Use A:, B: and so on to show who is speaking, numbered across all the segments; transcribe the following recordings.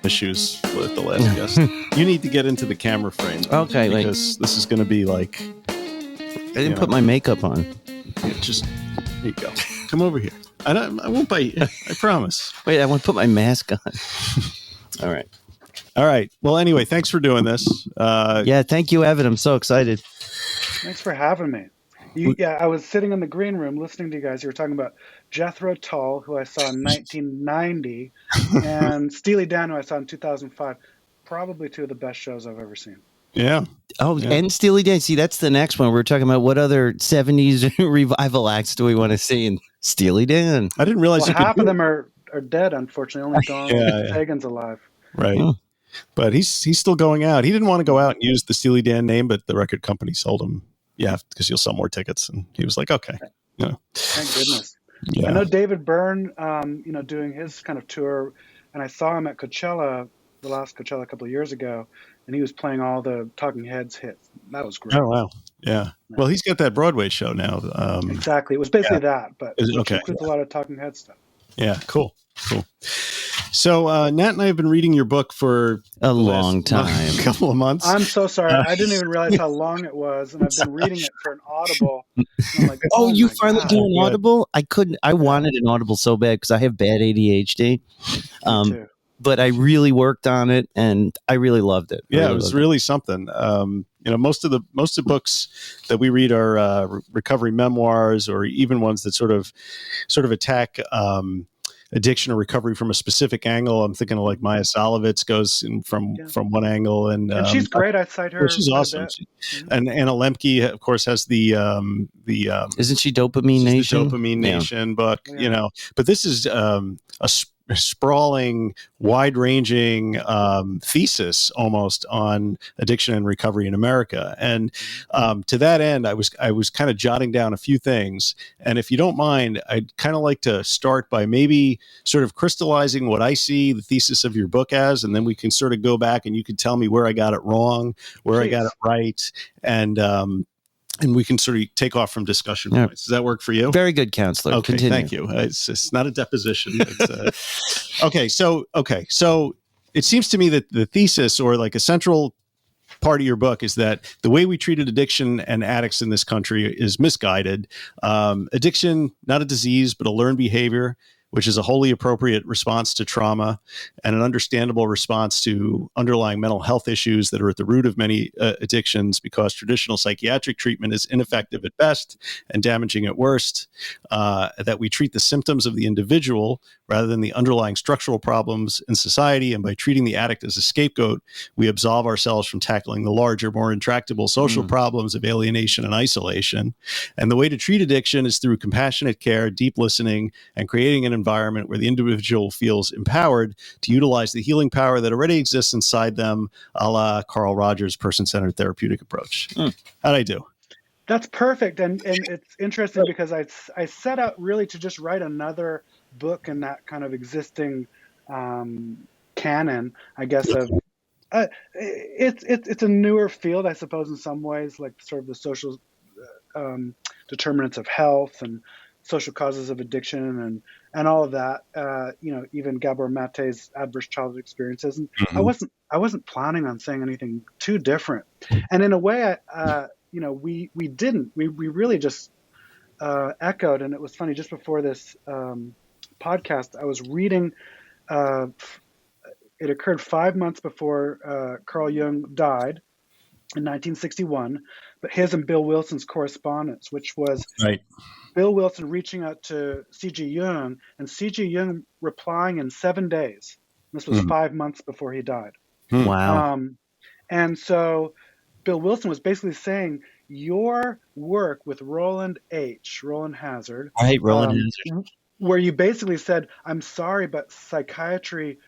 A: issues with the last guest. You need to get into the camera frame.
B: Okay,
A: because this is going to be like.
B: I didn't put my makeup on.
A: Yeah, just there you go. Come over here. I won't bite you. I promise.
B: Wait, I want to put my mask on. All right.
A: All right. Well, anyway, thanks for doing this.
B: Yeah, thank you, Evan. I'm so excited.
C: Thanks for having me. I was sitting in the green room listening to you guys. You were talking about Jethro Tull, who I saw in 1990, and Steely Dan, who I saw in 2005. Probably two of the best shows I've ever seen.
A: Yeah.
B: Oh, yeah. And Steely Dan. See, that's the next one. We're talking about what other 70s revival acts do we want to see in Steely Dan?
A: I didn't realize
C: half of them are dead, unfortunately. Only Donald Fagen's alive.
A: Right. Oh. But he's still going out. He didn't want to go out and use the Steely Dan name, but the record company sold him. Yeah, because you'll sell more tickets. And he was like, okay. Yeah.
C: Thank goodness.
A: Yeah.
C: I know David Byrne, doing his kind of tour, and I saw him at Coachella, the last Coachella a couple of years ago, and he was playing all the Talking Heads hits. That was great.
A: Oh, wow. Yeah. Well, he's got that Broadway show now.
C: Exactly. It was basically that, but it includes a lot of Talking Heads stuff.
A: Yeah, cool. So Nat and I have been reading your book for
B: a long time,
A: a couple of months.
C: I'm so sorry. I didn't even realize how long it was, and I've been reading it for an Audible. I'm like,
B: oh, you finally do an Audible? I couldn't. I wanted an Audible so bad because I have bad ADHD. But I really worked on it, and I really loved it.
A: Yeah, it was really something. Most of the books that we read are recovery memoirs, or even ones that sort of attack addiction or recovery from a specific angle. I'm thinking of like Maya Solovitz goes in from one angle, and
C: she's great. I cite her.
A: She's awesome. And Anna Lemke, of course, has the
B: isn't she Dopamine Nation?
A: The Dopamine Nation book, But this is a sprawling, wide-ranging thesis almost on addiction and recovery in America. And to that end, I was kind of jotting down a few things. And if you don't mind, I'd kind of like to start by maybe sort of crystallizing what I see the thesis of your book as, and then we can sort of go back and you can tell me where I got it wrong, where I got it right, and we can sort of take off from discussion points. Does that work for you?
B: Very good, counselor.
A: Okay,
B: continue.
A: Thank you. It's not a deposition. Okay, so it seems to me that the thesis, or like a central part of your book, is that the way we treated addiction and addicts in this country is misguided. Addiction, not a disease, but a learned behavior, which is a wholly appropriate response to trauma and an understandable response to underlying mental health issues that are at the root of many addictions, because traditional psychiatric treatment is ineffective at best and damaging at worst, that we treat the symptoms of the individual rather than the underlying structural problems in society, and by treating the addict as a scapegoat, we absolve ourselves from tackling the larger, more intractable social problems of alienation and isolation. And the way to treat addiction is through compassionate care, deep listening, and creating an environment where the individual feels empowered to utilize the healing power that already exists inside them, a la Carl Rogers' person-centered therapeutic approach. How'd I do?
C: That's perfect. And it's interesting because I set out really to just write another book in that kind of existing canon, I guess, of it's a newer field, I suppose, in some ways, like sort of the social determinants of health and social causes of addiction and all of that. Even Gabor Mate's adverse childhood experiences. And I wasn't planning on saying anything too different. And in a way, we didn't. We really just echoed. And it was funny, just before this podcast, I was reading. It occurred 5 months before Carl Jung died in 1961, but his and Bill Wilson's correspondence, which was Bill Wilson reaching out to C.G. Jung and C.G. Jung replying in 7 days. This was 5 months before he died.
B: Wow.
C: And so Bill Wilson was basically saying, your work with Roland Hazard, where you basically said, I'm sorry, but psychiatry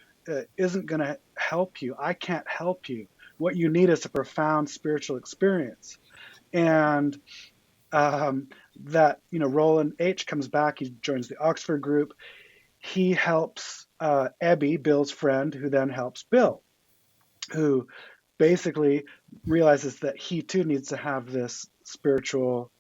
C: isn't going to help you. I can't help you. What you need is a profound spiritual experience. And Roland H. comes back. He joins the Oxford group. He helps Ebby, Bill's friend, who then helps Bill, who basically realizes that he too needs to have this spiritual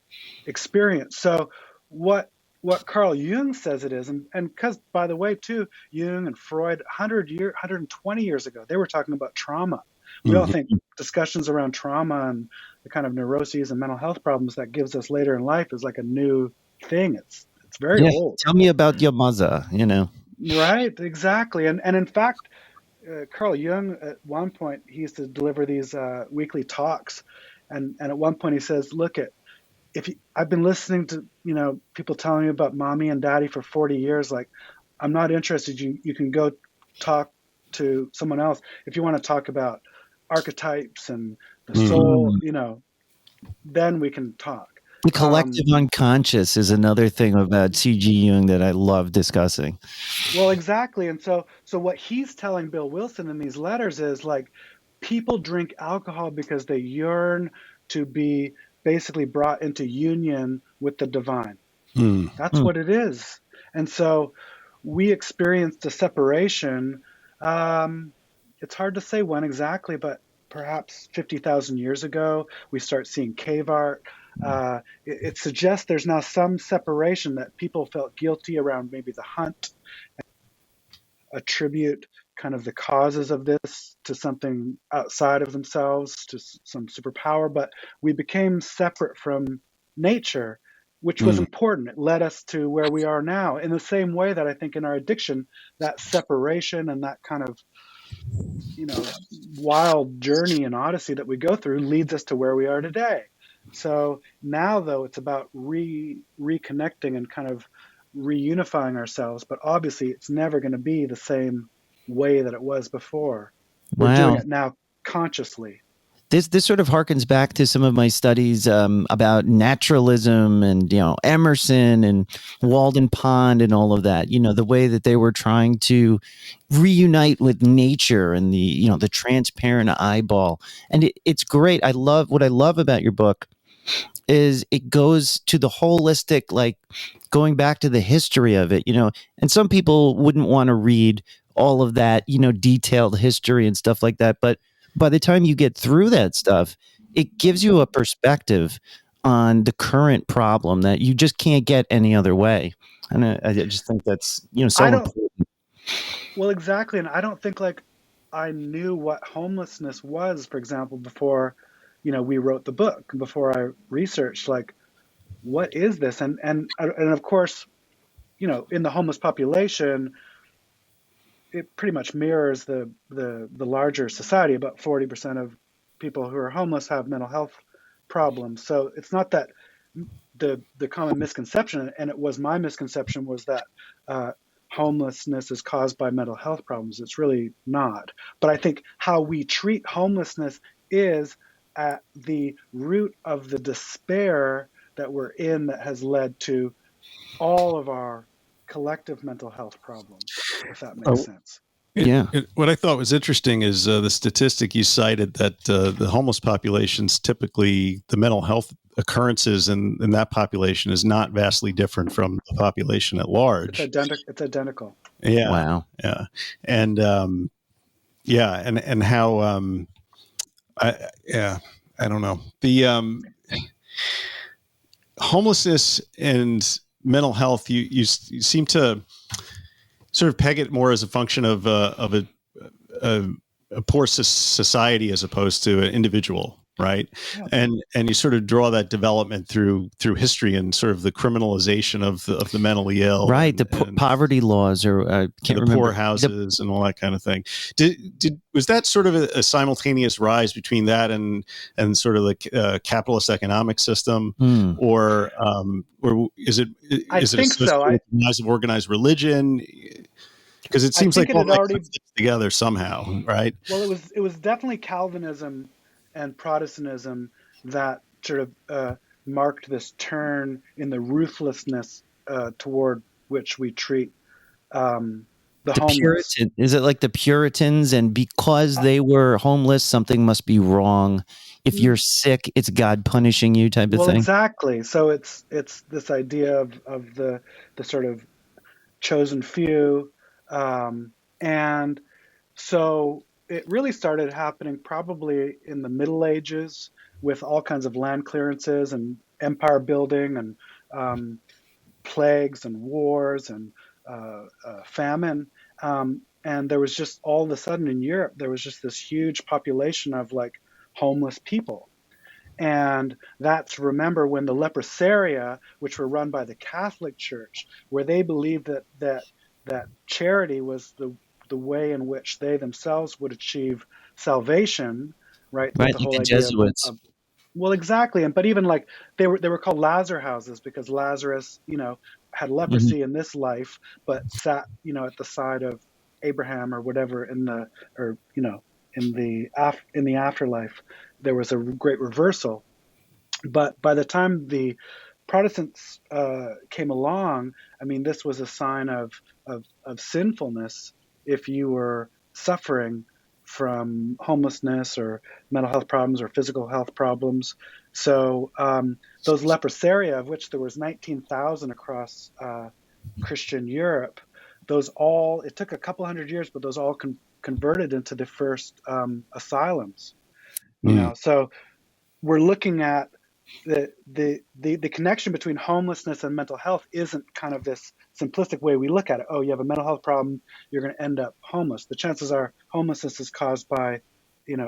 C: experience. So what what Carl Jung says it is, and because, by the way, too, Jung and Freud, 120 years ago, they were talking about trauma. We all
A: Mhm.
C: think discussions around trauma and the kind of neuroses and mental health problems that gives us later in life is like a new thing. It's very
B: Yeah.
C: old.
B: Tell me about your mother, you know.
C: Right, exactly. And in fact, Carl Jung, at one point, he used to deliver these weekly talks. And at one point he says, look, I've been listening to, people telling me about mommy and daddy for 40 years, like, I'm not interested. You can go talk to someone else. If you want to talk about archetypes and the soul,
B: Mm.
C: then we can talk.
B: The collective unconscious is another thing about C.G. Jung that I love discussing.
C: Well, exactly. And so what he's telling Bill Wilson in these letters is like, people drink alcohol because they yearn to be basically brought into union with the divine.
A: Mm.
C: That's what it is. And so we experienced a separation. It's hard to say when exactly, but perhaps 50,000 years ago, we start seeing cave art. It suggests there's now some separation, that people felt guilty around maybe the hunt, attribute kind of the causes of this to something outside of themselves, to some superpower, but we became separate from nature, which was
A: Mm.
C: important. It led us to where we are now, in the same way that I think in our addiction, that separation and that kind of, wild journey and odyssey that we go through leads us to where we are today. So now, though, it's about reconnecting and kind of reunifying ourselves, but obviously it's never going to be the same way that it was before. We're doing
B: Wow.
C: it now consciously.
B: This sort of harkens back to some of my studies about naturalism and Emerson and Walden Pond and all of that. The way that they were trying to reunite with nature and the transparent eyeball. And it's great. What I love about your book is it goes to the holistic, like going back to the history of it. And some people wouldn't want to read all of that, detailed history and stuff like that, but by the time you get through that stuff, it gives you a perspective on the current problem that you just can't get any other way. And I just think that's, so
C: I don't,
B: important.
C: well, exactly. And I don't think like I knew what homelessness was, for example, before, we wrote the book, before I researched, like, what is this? And of course, in the homeless population, it pretty much mirrors the larger society. About 40% of people who are homeless have mental health problems. So it's not that the common misconception, and it was my misconception, was that homelessness is caused by mental health problems. It's really not. But I think how we treat homelessness is at the root of the despair that we're in, that has led to all of our collective mental health problems, if that makes sense.
A: What I thought was interesting is the statistic you cited, that the homeless populations, typically the mental health occurrences in that population is not vastly different from the population at large.
C: It's identical.
A: Yeah.
B: Wow.
A: Yeah. And and how I don't know. The homelessness and mental health, you seem to sort of peg it more as a function of a poor society as opposed to an individual, right?
C: Yeah.
A: And you sort of draw that development through history and sort of the criminalization of the mentally ill,
B: right?
A: And,
B: the poverty laws, or I can't remember,
A: poor houses and all that kind of thing. Was that sort of a simultaneous rise between that and sort of the capitalist economic system, or is it
C: think so.
A: with the rise of organized religion? Because it seems like all that fits together somehow, right?
C: Well, it was definitely Calvinism and Protestantism that sort of marked this turn in the ruthlessness toward which we treat the homeless.
B: Is it like the Puritans, and because they were homeless, something must be wrong? If you're sick, it's God punishing you, type of thing.
C: Well, exactly. So it's this idea of the sort of chosen few. And so it really started happening probably in the Middle Ages, with all kinds of land clearances and empire building, and plagues and wars and famine. And there was just all of a sudden in Europe, there was just this huge population of like homeless people. And that's, remember, when the leprosaria, which were run by the Catholic Church, where they believed that charity was the way in which they themselves would achieve salvation, right?
B: Right,
C: The
B: like
C: whole
B: the
C: idea
B: Jesuits.
C: of well, exactly. And but even like they were called Lazar houses because Lazarus, had
B: Hmm.
C: leprosy in this life, but sat, at the side of Abraham or whatever or in the afterlife. There was a great reversal. But by the time the Protestants came along, I mean, this was a sign of sinfulness if you were suffering from homelessness or mental health problems or physical health problems. So those leprosaria, of which there was 19,000 across Christian Europe, it took a couple hundred years, but those all converted into the first asylums.
A: Mm.
C: So we're looking at the connection between homelessness and mental health isn't kind of this simplistic way we look at it. Oh, you have a mental health problem, you're going to end up homeless. The chances are homelessness is caused by,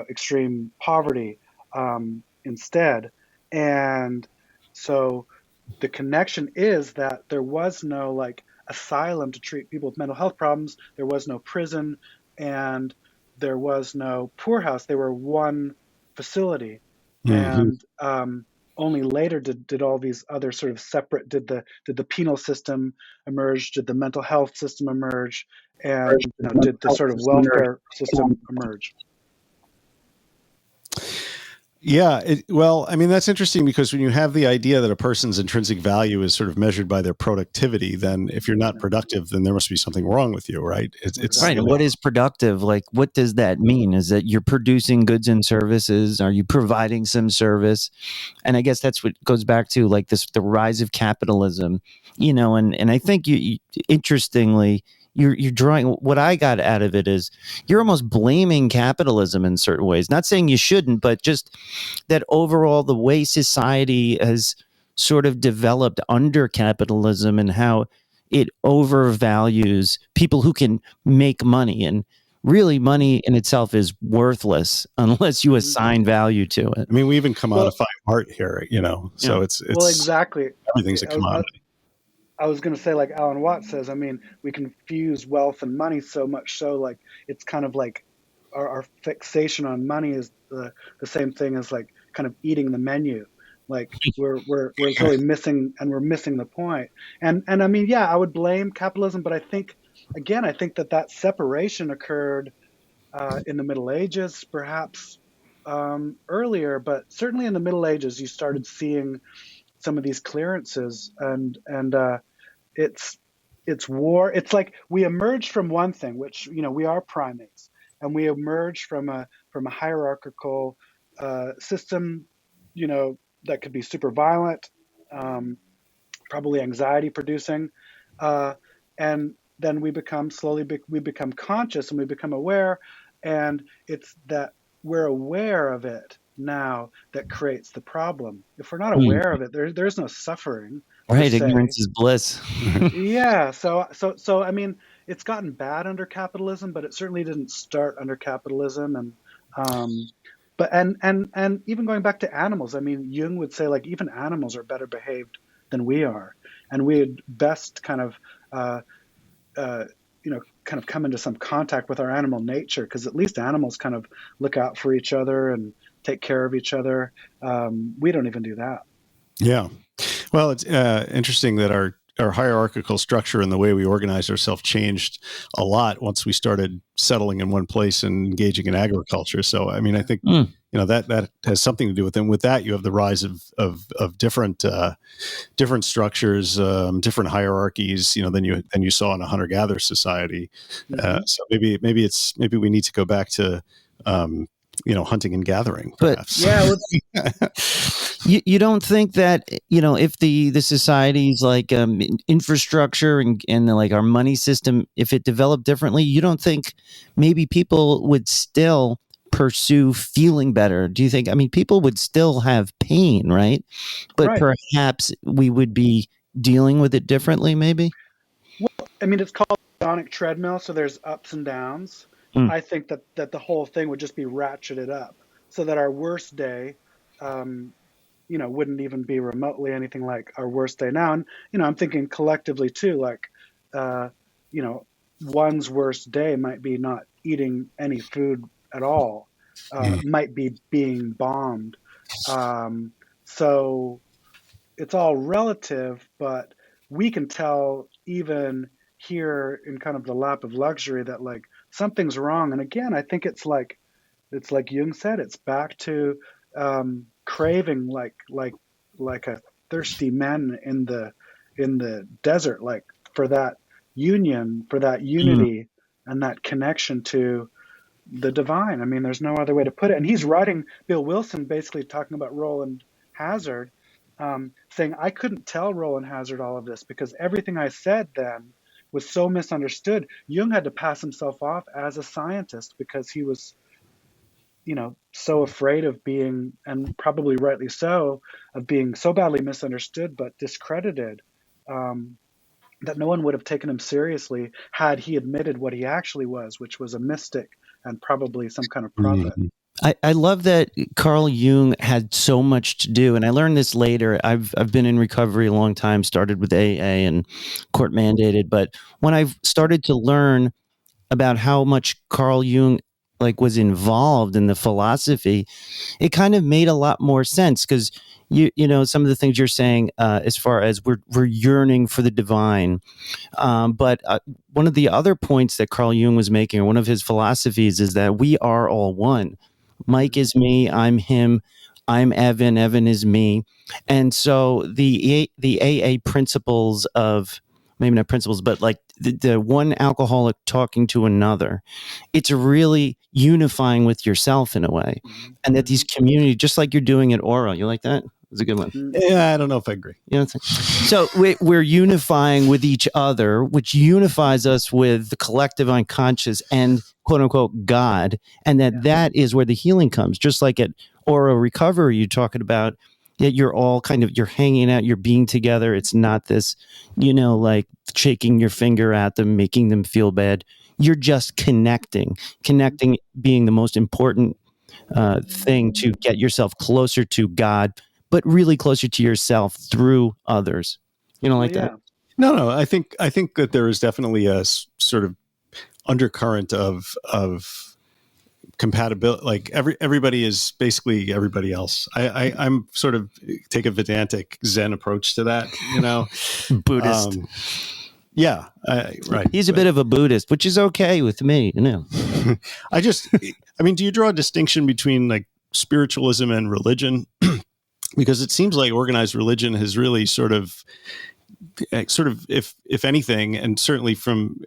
C: extreme poverty instead. And so the connection is that there was no like asylum to treat people with mental health problems. There was no prison, and there was no poorhouse. They were one facility,
A: Hmm.
C: and only later did all these other sort of separate did the penal system emerge, did the mental health system emerge, and did the sort of welfare system emerge.
A: Yeah. Well, I mean, that's interesting because when you have the idea that a person's intrinsic value is sort of measured by their productivity, then if you're not productive, then there must be something wrong with you, right? It's
B: Right. And
C: Exactly.
B: what is productive? Like, what does that mean? Is that you're producing goods and services? Are you providing some service? And I guess that's what goes back to like the rise of capitalism, and I think interestingly, you're drawing what I got out of it is you're almost blaming capitalism in certain ways. Not saying you shouldn't, but just that overall the way society has sort of developed under capitalism and how it overvalues people who can make money, and really money in itself is worthless unless you
C: Mhm.
B: assign value to it.
A: I mean, we even
C: Well,
A: commodify art here, so
B: Yeah.
C: well,
A: it's
C: exactly.
A: everything's a commodity.
C: I was going to say, like Alan Watts says, I mean, we confuse wealth and money so much so, like, it's kind of like our fixation on money is the same thing as like kind of eating the menu. Like we're totally missing, and we're missing the point. And I mean, yeah, I would blame capitalism, but I think, again, I think that separation occurred in the Middle Ages, perhaps earlier, but certainly in the Middle Ages, you started seeing some of these clearances, and it's war. It's like we emerged from one thing, which we are primates, and we emerged from a hierarchical system, that could be super violent, um, probably anxiety producing, uh, and then we become conscious and we become aware, and it's that we're aware of it now that creates the problem. If we're not
B: Hmm.
C: aware of it, there's no suffering per
B: Right.
C: se.
B: Ignorance is bliss.
C: Yeah, so I mean, it's gotten bad under capitalism, but it certainly didn't start under capitalism. And but and even going back to animals, I mean, Jung would say like even animals are better behaved than we are, and we had best kind of uh, kind of come into some contact with our animal nature, because at least animals kind of look out for each other and take care of each other. We don't even do that.
A: Yeah. Well, it's interesting that our hierarchical structure and the way we organize ourselves changed a lot once we started settling in one place and engaging in agriculture. So, I mean, I think
B: Mm.
A: that has something to do with it. And with that, you have the rise of different different structures, different hierarchies, than you saw in a hunter gatherer society.
C: Hmm.
A: So maybe we need to go back to hunting and gathering,
B: But
A: perhaps.
C: Yeah,
B: you don't think that if the society's like infrastructure and like our money system, if it developed differently, you don't think maybe people would still pursue feeling better? Do you think? I mean, people would still have pain, right? But
C: right.
B: perhaps we would be dealing with it differently, maybe?
C: Well, I mean, it's called the hedonic treadmill, so there's ups and downs.
B: Mm.
C: I think that the whole thing would just be ratcheted up so that our worst day, um, wouldn't even be remotely anything like our worst day now. And, I'm thinking collectively too, like, uh, you know, one's worst day might be not eating any food at all, might be being bombed. Um, so it's all relative, but we can tell even here in kind of the lap of luxury that like something's wrong. And again, I think it's like Jung said, it's back to craving like a thirsty man in the desert, like for that union, for that
B: Mm.
C: unity and that connection to the divine. I mean, there's no other way to put it. And he's writing Bill Wilson basically talking about Roland Hazard, saying, I couldn't tell Roland Hazard all of this because everything I said then was so misunderstood. Jung had to pass himself off as a scientist because he was, so afraid of being, and probably rightly so, of being so badly misunderstood but discredited. That no one would have taken him seriously had he admitted what he actually was, which was a mystic and probably some kind of prophet.
B: I love that Carl Jung had so much to do, and I learned this later. I've been in recovery a long time, started with AA and court mandated, but when I started to learn about how much Carl Jung was involved in the philosophy, it kind of made a lot more sense because some of the things you're saying as far as we're yearning for the divine. But one of the other points that Carl Jung was making, or one of his philosophies, is that we are all one. Mike is me, I'm him, I'm Evan, Evan is me. And so the AA principles of, maybe not principles, but like the one alcoholic talking to another, it's really unifying with yourself in a way. And that these community, just like you're doing at Aura, you like that? It's a good one.
A: Yeah, I don't know if I agree.
B: So we're unifying with each other, which unifies us with the collective unconscious and quote unquote God, and that is where the healing comes. Just like at Aura Recovery, you're talking about, you're all you're hanging out, you're being together. It's not this, like shaking your finger at them, making them feel bad. You're just connecting being the most important thing to get yourself closer to God, but really closer to yourself through others. That?
A: No. I think that there is definitely a sort of undercurrent of compatibility. Like everybody is basically everybody else. I'm sort of take a Vedantic Zen approach to that.
B: Buddhist.
A: Yeah, right.
B: He's a bit of a Buddhist, which is okay with me.
A: I mean, do you draw a distinction between like spiritualism and religion? Because it seems like organized religion has really sort of, if anything, and certainly from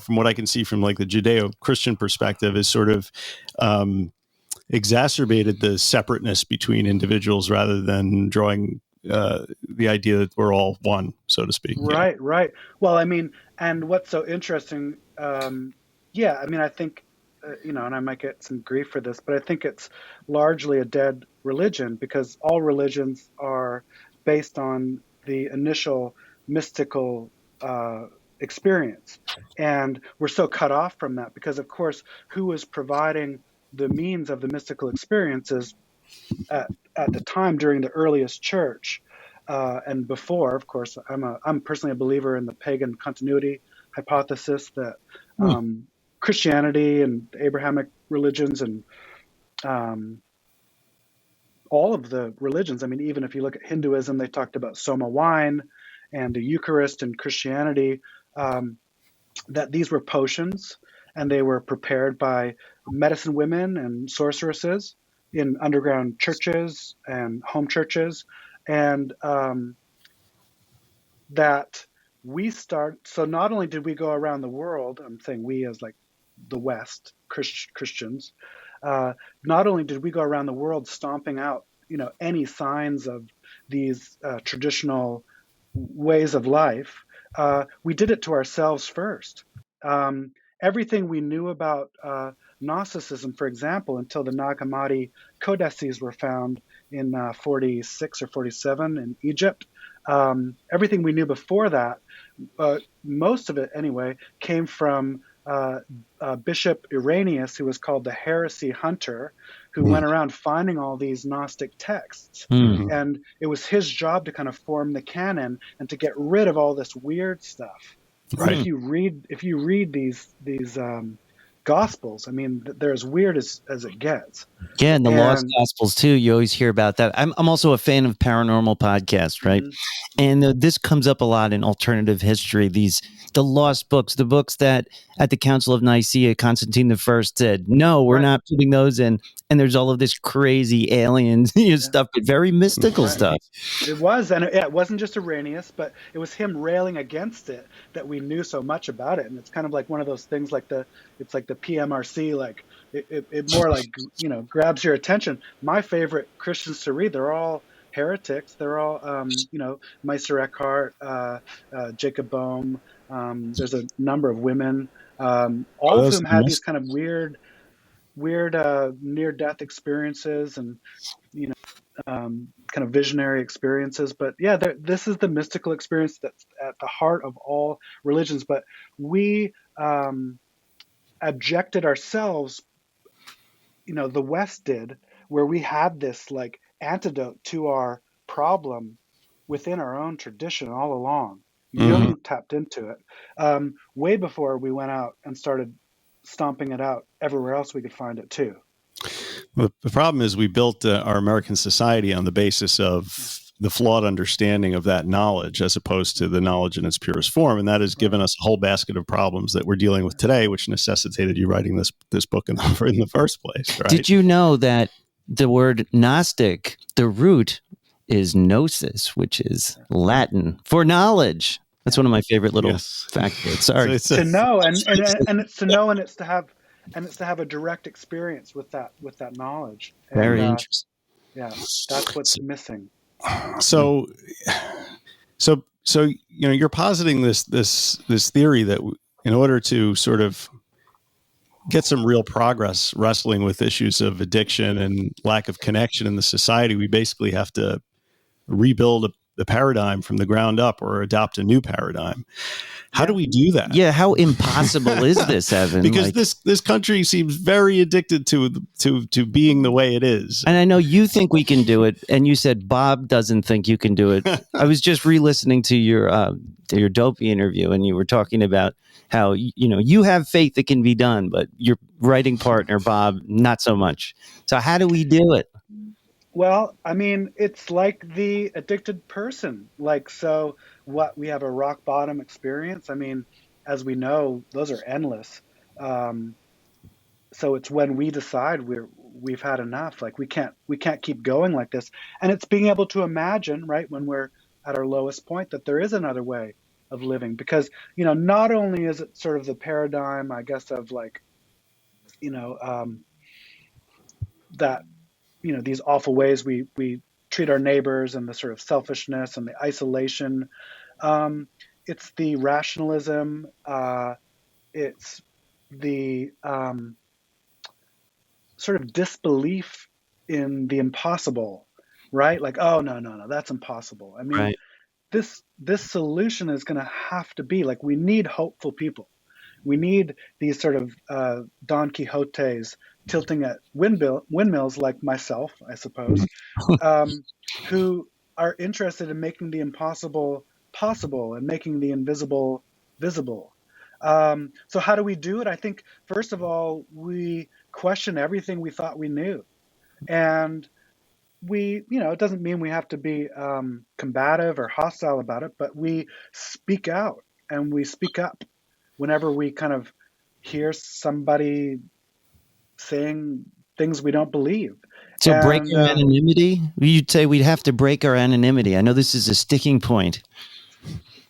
A: what I can see from like the Judeo-Christian perspective, is sort of exacerbated the separateness between individuals rather than drawing the idea that we're all one, so to speak.
C: Right. Well, I mean, and what's so interesting, I mean, I think, and I might get some grief for this, but I think it's largely a dead religion because all religions are based on the initial mystical experience. And we're so cut off from that because, of course, who was providing the means of the mystical experiences at the time during the earliest church? And before, of course, I'm personally a believer in the pagan continuity hypothesis that Christianity and Abrahamic religions and all of the religions. I mean, even if you look at Hinduism, they talked about Soma wine and the Eucharist and Christianity, that these were potions and they were prepared by medicine women and sorceresses in underground churches and home churches. And that so not only did we go around the world, I'm saying we as like the West, Christians, not only did we go around the world stomping out, any signs of these traditional ways of life, we did it to ourselves first. Everything we knew about Gnosticism, for example, until the Nag Hammadi codices were found in 46 or 47 in Egypt, Everything we knew before that, most of it anyway, came from Bishop Irenaeus, who was called the heresy hunter, who went around finding all these Gnostic texts.
B: Mm.
C: And it was his job to kind of form the canon and to get rid of all this weird stuff. I mean,
A: Right.
C: if you read these Gospels, I mean, they're as weird as it gets.
B: Yeah, and the Lost
C: And
B: Gospels too. You always hear about that. I'm also a fan of paranormal podcasts, right? And this comes up a lot in alternative history. The lost books, the books that at the Council of Nicaea, Constantine I said, no, we're
C: Right.
B: not putting those in. And there's all of this crazy alien stuff, but very mystical
C: Right.
B: stuff.
C: It was, and it wasn't just Irenaeus, but it was him railing against it that we knew so much about it. And it's kind of like one of those things, like it's like the PMRC, like it more like grabs your attention. My favorite Christians to read, they're all heretics. They're all Meister Eckhart, Jacob Boehm. There's a number of women, all of
A: those
C: whom
A: are
C: had these
A: nice.
C: kind of weird near-death experiences and kind of visionary experiences. But yeah, this is the mystical experience that's at the heart of all religions. But we objected ourselves, the West did, where we had this like antidote to our problem within our own tradition all along. We
A: Mhm.
C: only tapped into it way before we went out and started stomping it out everywhere else we could find it too.
A: Well, the problem is we built our American society on the basis of the flawed understanding of that knowledge as opposed to the knowledge in its purest form. And that has given us a whole basket of problems that we're dealing with today, which necessitated you writing this book in the first place. Right?
B: Did you know that the word Gnostic, the root is gnosis, which is Latin for knowledge? That's one of my favorite little factoids. Sorry.
A: So
C: to know and it's to know and it's to have a direct experience with that knowledge. And
B: Very interesting.
C: yeah, that's what's missing.
A: So you're positing this theory that in order to sort of get some real progress wrestling with issues of addiction and lack of connection in the society, we basically have to rebuild the paradigm from the ground up or adopt a new paradigm. How do we do that?
B: Yeah, how impossible is this, Evan?
A: Because this country seems very addicted to being the way it is.
B: And I know you think we can do it, and you said Bob doesn't think you can do it. I was just re-listening to your Dopey interview, and you were talking about how you have faith it can be done, but your writing partner Bob not so much. So how do we do it?
C: Well, I mean, it's like the addicted person. Like, so what, we have a rock bottom experience. I mean, as we know, those are endless. So it's when we decide we've had enough. Like we can't keep going like this. And it's being able to imagine, right, when we're at our lowest point, that there is another way of living. Because, not only is it sort of the paradigm, I guess, of like, that these awful ways we treat our neighbors and the sort of selfishness and the isolation. It's the rationalism. It's the sort of disbelief in the impossible, right? Like, oh no, that's impossible. I mean,
B: Right.
C: this solution is going to have to be like, we need hopeful people. We need these sort of Don Quixotes tilting at windmills like myself, I suppose, who are interested in making the impossible possible and making the invisible visible. So how do we do it? I think, first of all, we question everything we thought we knew. And it doesn't mean we have to be combative or hostile about it, but we speak out and we speak up whenever we kind of hear somebody saying things we don't believe.
B: So break our anonymity? You'd say we'd have to break our anonymity. I know this is a sticking point.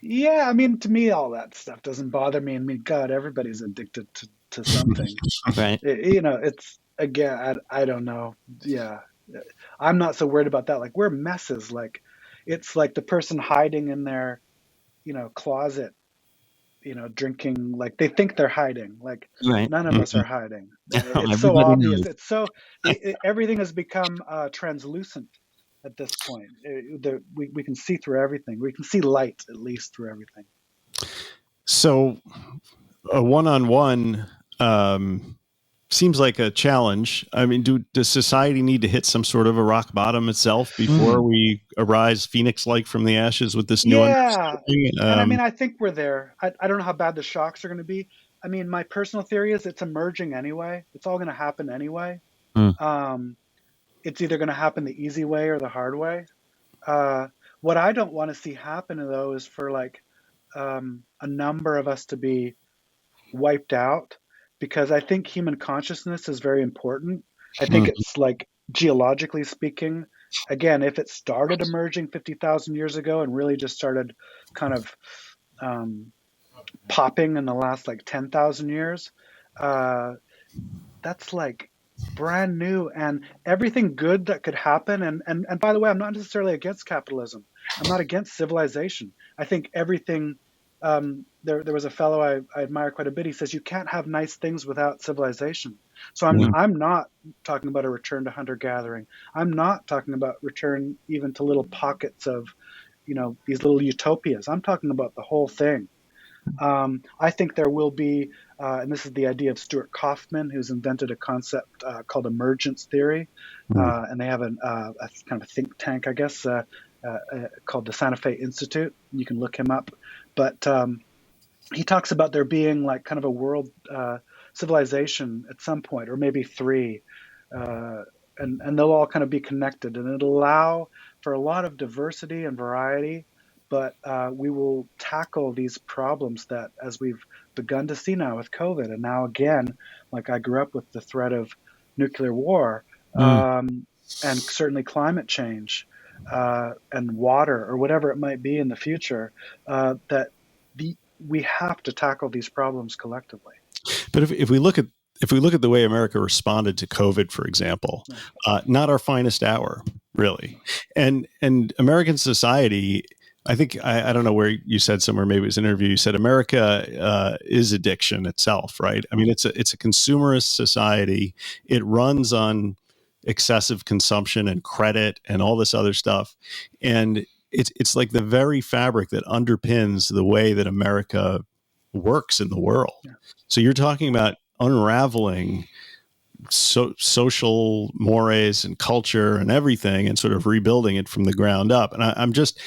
C: Yeah, I mean, to me, all that stuff doesn't bother me. I mean, God, everybody's addicted to something.
B: Right.
C: It's, again, I don't know. Yeah, I'm not so worried about that. Like, we're messes. Like, it's like the person hiding in their, closet, drinking, like they think they're hiding. Like,
B: right.
C: None of us are hiding.
B: No,
C: It's so obvious.
B: knows.
C: It's so, everything has become translucent at this point. We can see through everything. We can see light, at least, through everything.
A: So a one-on-one seems like a challenge. I mean, does society need to hit some sort of a rock bottom itself before we arise phoenix-like from the ashes with this new understanding?
C: And I mean, I think we're there. I don't know how bad the shocks are going to be. I mean, my personal theory is it's emerging anyway. It's all going to happen anyway. It's either going to happen the easy way or the hard way. What I don't want to see happen, though, is for like a number of us to be wiped out, because I think human consciousness is very important. I think it's like, geologically speaking, again, if it started emerging 50,000 years ago and really just started kind of popping in the last like 10,000 years, that's like brand new, and everything good that could happen. And by the way, I'm not necessarily against capitalism. I'm not against civilization. I think everything. There was a fellow I admire quite a bit. He says you can't have nice things without civilization. So I'm not talking about a return to hunter gathering. I'm not talking about return even to little pockets of, these little utopias. I'm talking about the whole thing. I think there will be, and this is the idea of Stuart Kauffman, who's invented a concept called emergence theory, and they have a kind of a think tank, I guess, called the Santa Fe Institute. You can look him up, but he talks about there being like kind of a world civilization at some point, or maybe three, and they'll all kind of be connected, and it'll allow for a lot of diversity and variety. But we will tackle these problems that, as we've begun to see now with COVID, and now again, like I grew up with the threat of nuclear war, and certainly climate change, and water, or whatever it might be in the future, we have to tackle these problems collectively.
A: But if we look at the way America responded to COVID, for example, not our finest hour, really, and American society. I think I don't know where you said somewhere, maybe it was an interview. You said America is addiction itself, right? I mean, it's a consumerist society. It runs on excessive consumption and credit and all this other stuff, and it's like the very fabric that underpins the way that America works in the world. Yeah. So you're talking about unraveling social mores and culture and everything, and sort of rebuilding it from the ground up. And I'm just,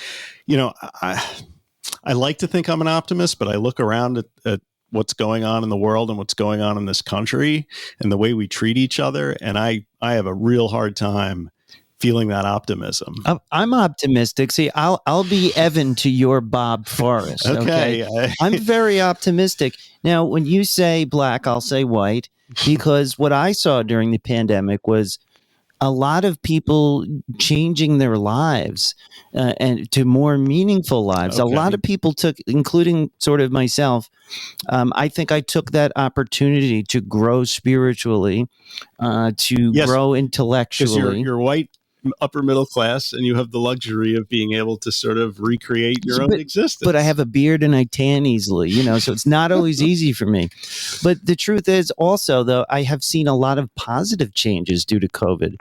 A: I like to think I'm an optimist, but I look around at what's going on in the world and what's going on in this country and the way we treat each other, and I have a real hard time feeling that optimism.
B: I'm optimistic. See, I'll be Evan to your Bob Forrest. Okay. I'm very optimistic. Now, when you say black, I'll say white, because what I saw during the pandemic was a lot of people changing their lives and to more meaningful lives. Okay. A lot of people took, including sort of myself, I think I took that opportunity to grow spiritually, to grow intellectually.
A: Because you're white, upper middle class, and you have the luxury of being able to sort of recreate your own existence.
B: But I have a beard and I tan easily, so it's not always easy for me. But the truth is also, though, I have seen a lot of positive changes due to COVID.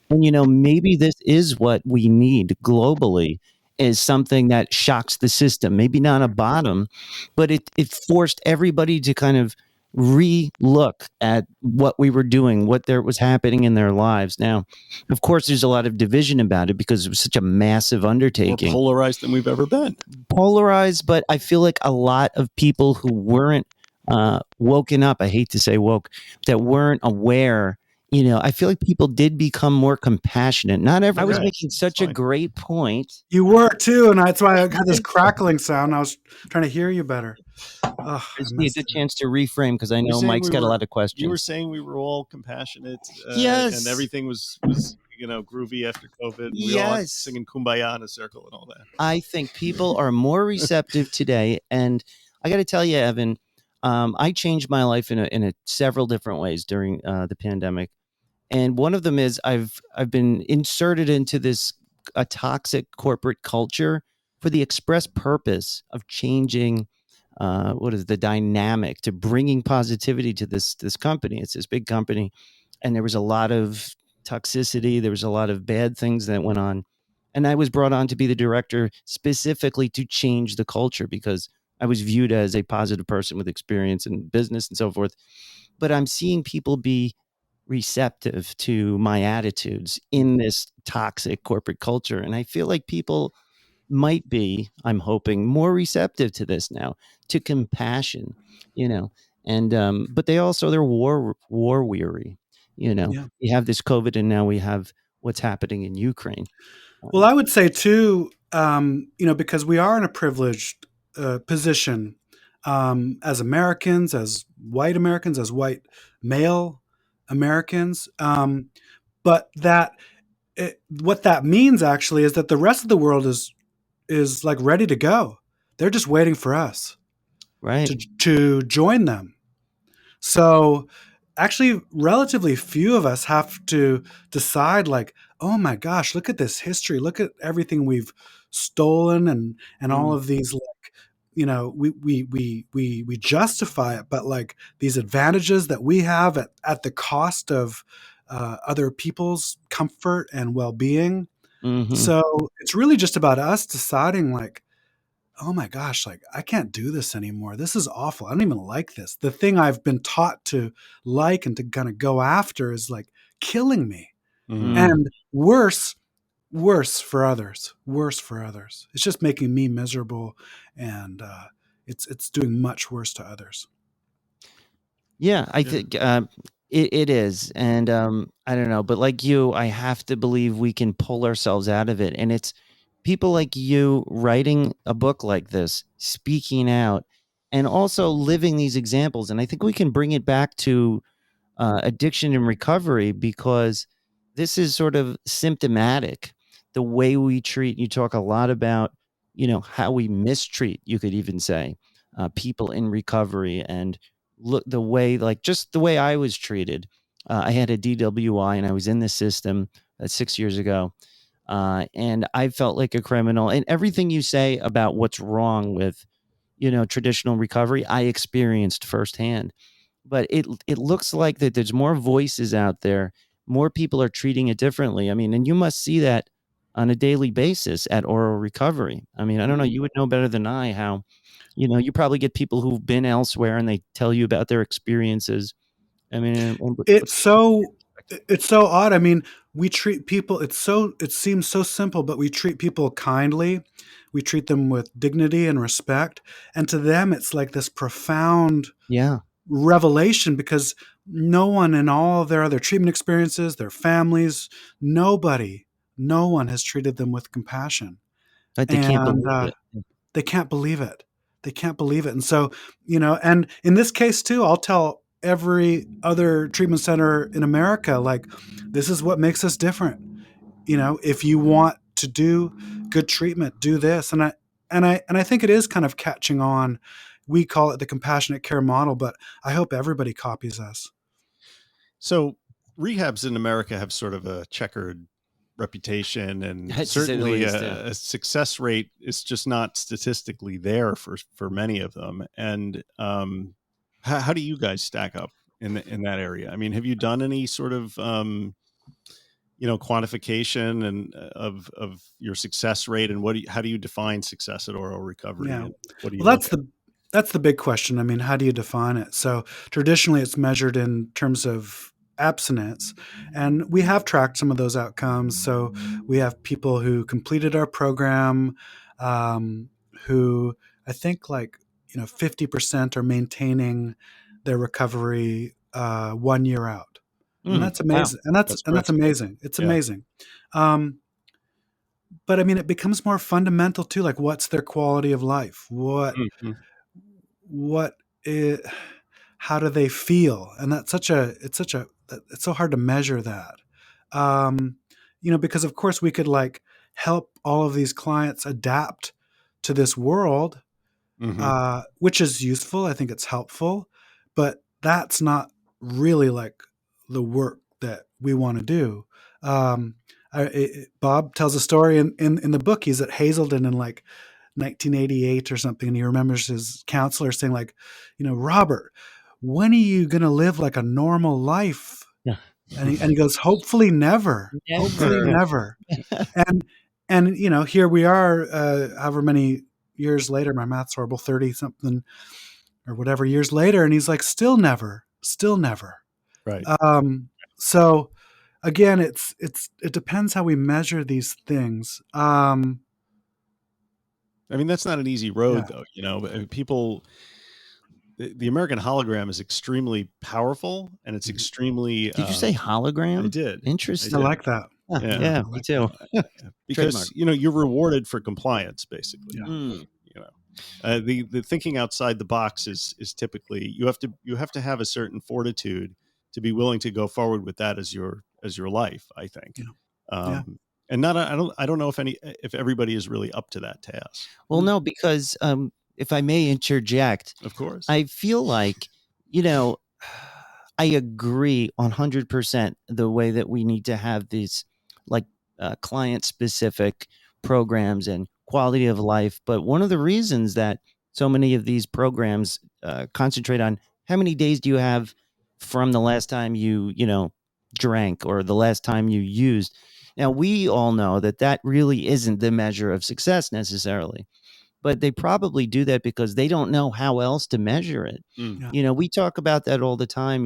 B: And, maybe this is what we need globally, is something that shocks the system. Maybe not a bottom, but it forced everybody to kind of re-look at what we were doing, what there was happening in their lives. Now, of course, there's a lot of division about it because it was such a massive undertaking.
A: More polarized than we've ever been.
B: Polarized, but I feel like a lot of people who weren't woken up, I hate to say woke, that weren't aware, I feel like people did become more compassionate. Not everyone. I was making such a great point.
C: You were too, and that's why I got this crackling sound. I was trying to hear you better.
B: I just need a chance to reframe, because I know Mike's got a lot of questions.
A: You were saying we were all compassionate,
B: yes,
A: and everything was groovy after COVID. We all had singing Kumbaya in a circle and all that.
B: I think people are more receptive today, and I got to tell you, Evan, I changed my life in several different ways during the pandemic. And one of them is I've been inserted into a toxic corporate culture for the express purpose of changing the dynamic, to bringing positivity to this company. It's this big company, and there was a lot of toxicity. There was a lot of bad things that went on. And I was brought on to be the director specifically to change the culture because I was viewed as a positive person with experience in business and so forth. But I'm seeing people be receptive to my attitudes in this toxic corporate culture. And I feel like people might be, I'm hoping, more receptive to this now, to compassion, you know. And but they're war weary, you know.
C: Yeah.
B: We have this COVID, and now we have what's happening in Ukraine.
C: Well, I would say too, because we are in a privileged position as Americans, as white male Americans, but what that means actually is that the rest of the world is like ready to go. They're just waiting for us
B: Right.
C: to join them. So actually relatively few of us have to decide like, oh my gosh, look at this history, look at everything we've stolen and all
B: Mm.
C: of these, like, we justify it, but like these advantages that we have at the cost of other people's comfort and well-being.
B: Hmm.
C: So it's really just about us deciding like, oh my gosh, like I can't do this anymore. This is awful. I don't even like this. The thing I've been taught to like and to kind of go after is like killing me.
A: Mhm.
B: Mm.
C: And worse for others. Worse for others. It's just making me miserable, and it's doing much worse to others.
B: Yeah, I
A: Yeah.
B: think it is. And I don't know, but like you, I have to believe we can pull ourselves out of it. And it's people like you writing a book like this, speaking out, and also living these examples. And I think we can bring it back to addiction and recovery because this is sort of symptomatic. The way we treat, you talk a lot about, how we mistreat, you could even say, people in recovery and look the way, like just the way I was treated. I had a DWI and I was in the system 6 years ago. And I felt like a criminal. And everything you say about what's wrong with, traditional recovery, I experienced firsthand. But it looks like that there's more voices out there. More people are treating it differently. I mean, and you must see that on a daily basis at Oral Recovery. I mean, I don't know. You would know better than I how, you probably get people who've been elsewhere and they tell you about their experiences. I mean, and
C: It's so it's so odd. I mean, we treat people, it seems so simple, but we treat people kindly. We treat them with dignity and respect. And to them it's like this profound
B: yeah,
C: revelation because no one in all of their other treatment experiences, their families, no one has treated them with compassion.
B: but they can't
C: And
B: believe it.
C: they can't believe it. They can't believe it. And so, and in this case too, I'll tell every other treatment center in America, like, this is what makes us different. If you want to do good treatment, do this. And I think it is kind of catching on. We call it the compassionate care model, but I hope everybody copies us.
A: So rehabs in America have sort of a checkered reputation, and
B: To say the
A: certainly
B: least,
A: a success rate is just not statistically there for many of them. And how do you guys stack up in that area? I mean, have you done any sort of quantification and of your success rate, and how do you define success at Oral Recovery,
C: Yeah.
A: and what do you
C: Well,
A: look at?
C: that's the big question. I mean, how do you define it? So traditionally, it's measured in terms of abstinence, and we have tracked some of those outcomes. So we have people who completed our program, who I think 50% are maintaining their recovery 1 year out. And
B: Mm,
C: that's
B: wow.
C: amazing. And
A: That's
C: that's
A: great.
C: amazing. It's
A: Yeah.
C: amazing. Um, but I mean, it becomes more fundamental too. Like, what's their quality of life?
A: Mhm.
C: What I how do they feel? And it's so hard to measure that. Um, because of course we could like help all of these clients adapt to this world,
A: Mhm.
C: which is useful. I think it's helpful, but that's not really like the work that we want to do. Um, Bob tells a story in the book. He's at Hazelden in like 1988 or something, and he remembers his counselor saying like, Robert, when are you going to live like a normal life?
B: Yeah.
C: And he goes, hopefully never, hopefully
B: Never.
C: never. And And here we are, however many years later, my math's horrible, 30 something or whatever years later, and he's like, still never.
A: Right.
C: So again, it depends how we measure these things.
A: I mean, that's not an easy road,
C: Yeah.
A: though. People, the American hologram is extremely powerful, and it's extremely.
B: Did you say hologram?
A: I did.
B: Interesting.
C: I like that.
B: Yeah, me too.
A: Because you're rewarded for compliance, basically.
C: Yeah.
A: The thinking outside the box is typically you have to have a certain fortitude to be willing to go forward with that as your life, I think.
C: Yeah.
A: And I don't know if everybody is really up to that task.
B: Well, no, because if I may interject,
A: Of course,
B: I feel like, I agree 100% the way that we need to have these like client specific programs and quality of life. But one of the reasons that so many of these programs concentrate on how many days do you have from the last time you drank or the last time you used. Now, we all know that that really isn't the measure of success necessarily, but they probably do that because they don't know how else to measure it.
C: Yeah.
B: We talk about that all the time.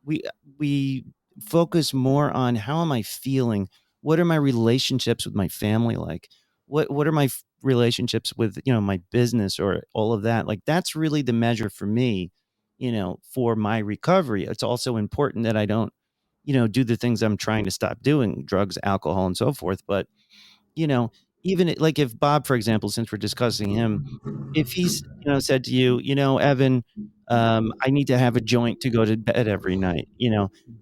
B: We we focus more on how am I feeling? What are my relationships with my family like? What are my relationships with my business or all of that? Like that's really the measure for me, for my recovery. It's also important that I don't, do the things I'm trying to stop doing, drugs, alcohol, and so forth. But you know, like if Bob, for example, since we're discussing him, if he's, said to you, Evan, I need to have a joint to go to bed every night,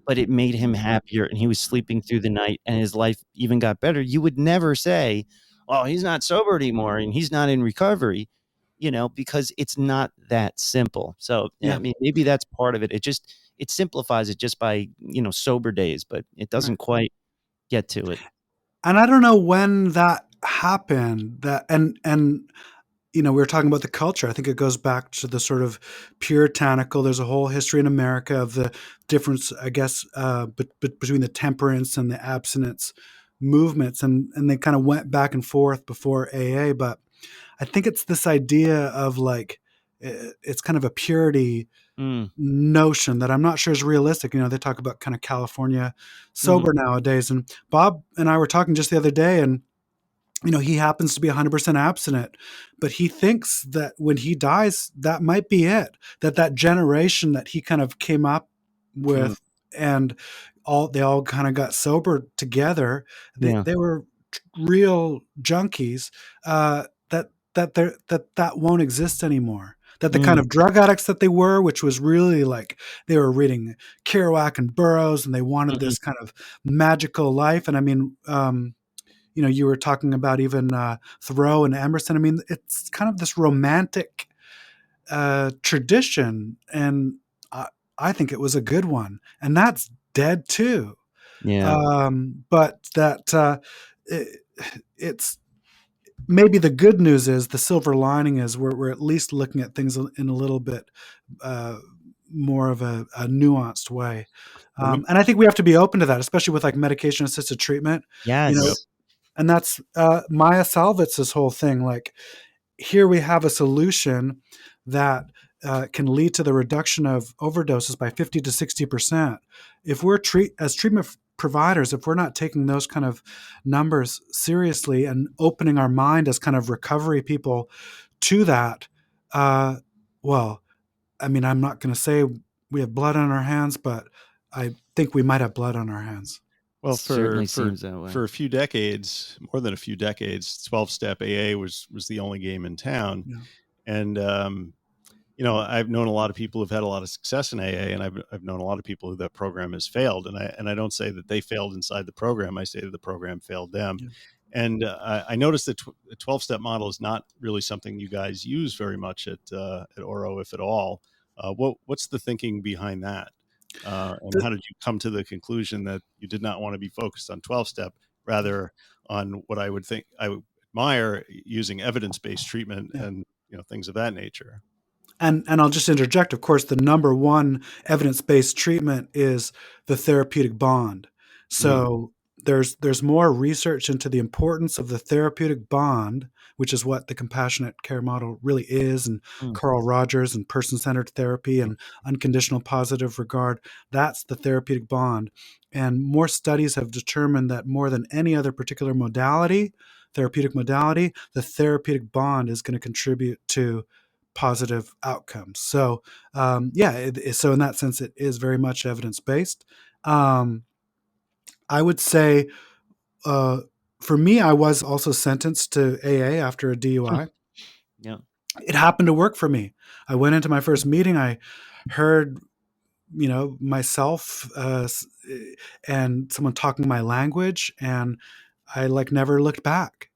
B: but it made him happier and he was sleeping through the night and his life even got better, you would never say, oh, he's not sober anymore and he's not in recovery, because it's not that simple. So,
C: Yeah.
B: I mean, maybe that's part of it. It simplifies it just by, sober days, but it doesn't quite get to it.
C: And I don't know when that happened. We were talking about the culture. I think it goes back to the sort of puritanical. There's a whole history in America of the difference, I guess, between the temperance and the abstinence movements, and they kind of went back and forth before AA. But I think it's this idea of like it's kind of a purity notion that I'm not sure is realistic. They talk about kind of California sober nowadays. And Bob and I were talking just the other day, and he happens to be 100% abstinent, but he thinks that when he dies, that might be it. That generation that he kind of came up with, and they all kind of got sober together. They were real junkies. That won't exist anymore. That the kind of drug addicts that they were, which was really like they were reading Kerouac and Burroughs, and they wanted this kind of magical life. And I mean, you were talking about even Thoreau and Emerson. I mean, it's kind of this romantic tradition, and I think it was a good one. And that's dead too.
B: Yeah.
C: But that it's maybe the good news is the silver lining is we're at least looking at things in a little bit more of a nuanced way. And I think we have to be open to that, especially with like medication assisted treatment.
B: Yes.
C: And that's Maya Salvitz's whole thing. Like, here we have a solution that can lead to the reduction of overdoses by 50 to 60%. If we're as treatment providers, if we're not taking those kind of numbers seriously and opening our mind as kind of recovery people to that, well, I mean, I'm not going to say we have blood on our hands, but I think we might have blood on our hands.
A: Well,
B: certainly seems that way.
A: For a few decades, more than a few decades, 12-step AA was the only game in town.
C: Yeah.
A: And, I've known a lot of people who've had a lot of success in AA, and I've known a lot of people who that program has failed. And I don't say that they failed inside the program. I say that the program failed them. Yeah. And I noticed that the 12-step model is not really something you guys use very much at Oro, if at all. What's the thinking behind that? And how did you come to the conclusion that you did not want to be focused on 12-step, rather on what I would admire, using evidence-based treatment and things of that nature?
C: And I'll just interject, of course, the number one evidence-based treatment is the therapeutic bond. So there's more research into the importance of the therapeutic bond, which is what the compassionate care model really is, and
B: Mm.
C: Carl Rogers and person-centered therapy and unconditional positive regard. That's the therapeutic bond. And more studies have determined that more than any other particular modality, therapeutic modality, the therapeutic bond is going to contribute to positive outcomes. So, so in that sense, it is very much evidence-based. I would say, uh, for me, I was also sentenced to AA after a DUI.
B: Yeah.
C: It happened to work for me. I went into my first meeting. I heard, myself and someone talking my language, and I like never looked back.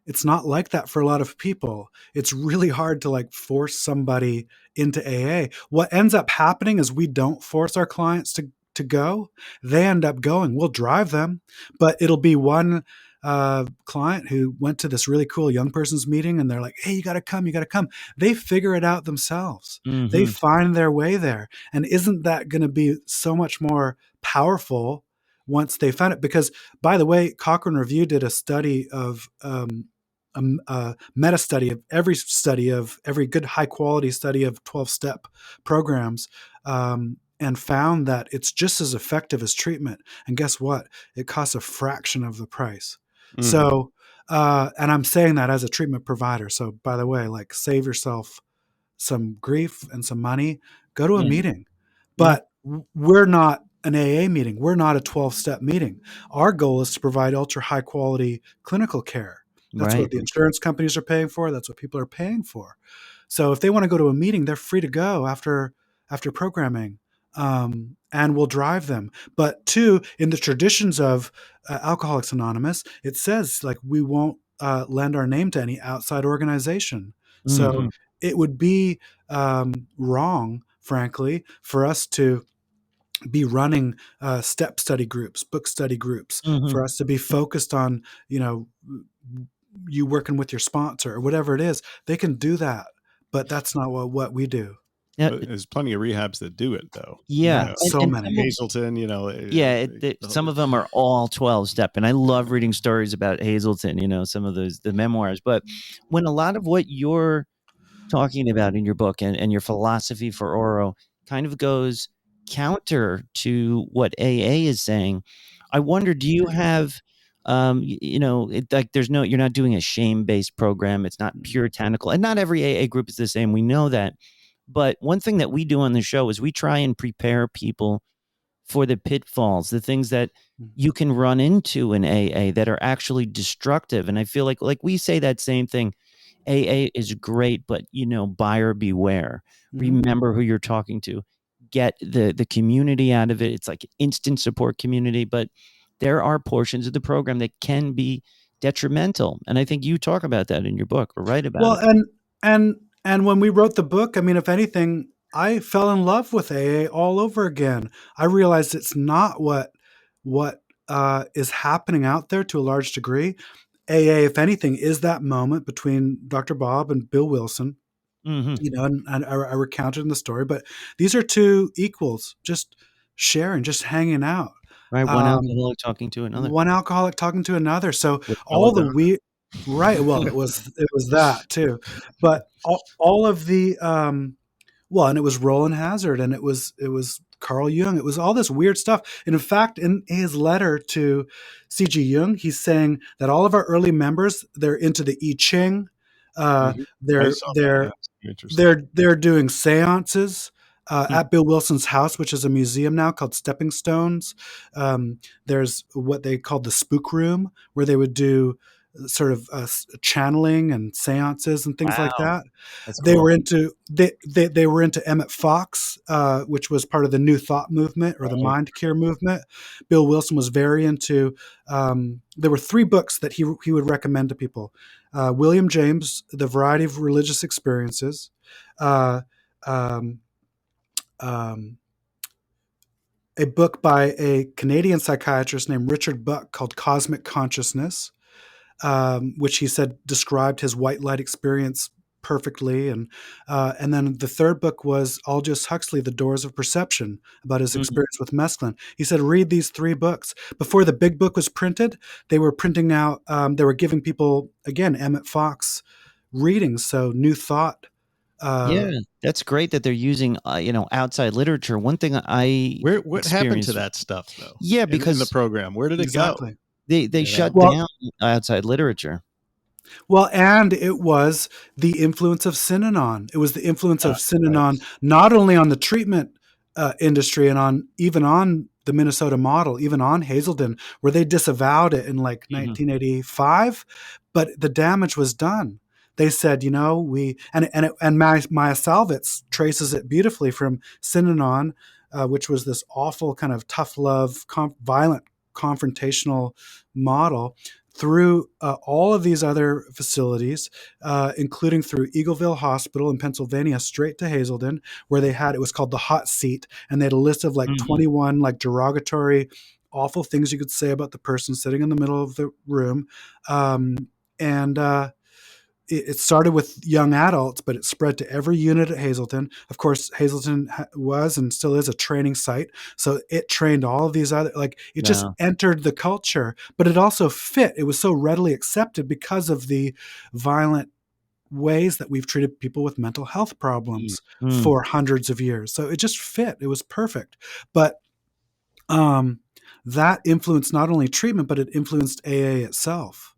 C: It's not like that for a lot of people. It's really hard to like force somebody into AA. What ends up happening is we don't force our clients to go. They end up going. We'll drive them, but it'll be one client who went to this really cool young person's meeting, and they're like, "Hey, you got to come. You got to come." They figure it out themselves. They
B: Mm-hmm.
C: find their way there. And isn't that going to be so much more powerful once they found it? Because, by the way, Cochrane Review did a study of a meta study of every good high quality study of 12-step programs, and found that it's just as effective as treatment. And guess what? It costs a fraction of the price.
A: Mhm.
C: So, and I'm saying that as a treatment provider. So, by the way, like, save yourself some grief and some money, go to a
B: Yeah.
C: meeting.
B: Yeah.
C: But we're not an AA meeting. We're not a 12-step meeting. Our goal is to provide ultra high quality clinical care. That's
B: Right.
C: what the insurance companies are paying for. That's what people are paying for. So if they want to go to a meeting, they're free to go after programming, and we'll drive them. But two, in the traditions of Alcoholics Anonymous, it says like we won't lend our name to any outside organization. So
B: Mm-hmm.
C: it would be wrong, frankly, for us to be running step study groups, book study groups,
B: Mm-hmm.
C: for us to be focused on, you working with your sponsor or whatever it is. They can do that, but that's not what we do.
B: Yeah.
A: There's plenty of rehabs that do it, though.
B: Yeah.
C: Yeah, so
B: And
C: many.
B: some of-
A: Hazelton,
B: yeah, some of them are all 12-step, and I love reading stories about Hazelton, some of the memoirs. But when a lot of what you're talking about in your book and your philosophy for Oro kind of goes counter to what AA is saying, I wonder, do you have, you're not doing a shame-based program. It's not puritanical, and not every AA group is the same. We know that. But one thing that we do on the show is we try and prepare people for the pitfalls, the things that you can run into in AA that are actually destructive. And I feel like we say that same thing. AA is great, but buyer beware.
C: Mm-hmm.
B: Remember who you're talking to. Get the community out of it. It's like instant support community, but there are portions of the program that can be detrimental. And I think you talk about that in your book, or write about
C: Well,
B: it.
C: and when we wrote the book, I mean, if anything, I fell in love with AA all over again. I realized it's not what is happening out there to a large degree. AA, if anything, is that moment between Dr. Bob and Bill Wilson.
B: Mm-hmm.
C: And I recounted in the story, but these are two equals, just sharing, just hanging out.
B: Right. One alcoholic talking to another.
C: One alcoholic talking to another. So
A: With
C: all the
A: belladonna.
C: right. Well, it was that too, but all of the and it was Roland Hazard, and it was Carl Jung. It was all this weird stuff. And in fact, in his letter to C.G. Jung, he's saying that all of our early members, they're into the I Ching.
A: I
C: They're
A: saw that,
C: they're
A: yeah. Interesting.
C: they're doing seances at Bill Wilson's house, which is a museum now called Stepping Stones. There's what they called the spook room, where they would do sort of channeling and seances and things like that.
B: That's
C: They
B: cool.
C: were into they were into Emmett Fox, which was part of the New Thought movement or the
A: Right.
C: Mind Cure movement. Bill Wilson was very into. There were 3 books that he would recommend to people: William James, The Variety of Religious Experiences, uh, um, a book by a Canadian psychiatrist named Richard Buck called Cosmic Consciousness, which he said described his white light experience perfectly. And then the third book was Aldous Huxley, The Doors of Perception, about his
B: Mhm.
C: experience with mescaline. He said, read these 3 books. Before the big book was printed, they were printing out, they were giving people, again, Emmett Fox readings. So New Thought.
B: Yeah, that's great that they're using, outside literature. One thing I
A: What happened to
B: experienced,
A: that stuff though?
B: yeah,
A: In the
B: because
A: program, where did it go?
C: Exactly.
B: they
A: You know?
B: shut
C: Well,
B: down outside literature.
C: Well, and it was the influence of Synanon. It was the influence of
A: Right.
C: Synanon not only on the treatment industry and on even on the Minnesota model, even on Hazelden, where they disavowed it in like
B: Mhm.
C: 1985, but the damage was done. They said, we and Maya Salvitz traces it beautifully from Synanon, which was this awful kind of tough love, violent, confrontational model through all of these other facilities, including through Eagleville Hospital in Pennsylvania, straight to Hazelden, where it was called the hot seat, and they had a list of like
B: Mhm.
C: 21 like derogatory, awful things you could say about the person sitting in the middle of the room. And it started with young adults, but it spread to every unit at Hazelden. Of course, Hazelden was and still is a training site. So it trained all of these other, like it just
B: Wow.
C: entered the culture, but it also fit. It was so readily accepted because of the violent ways that we've treated people with mental health problems
B: Mm.
C: for hundreds of years. So it just fit. It was perfect. But um, that influenced not only treatment, but it influenced AA itself.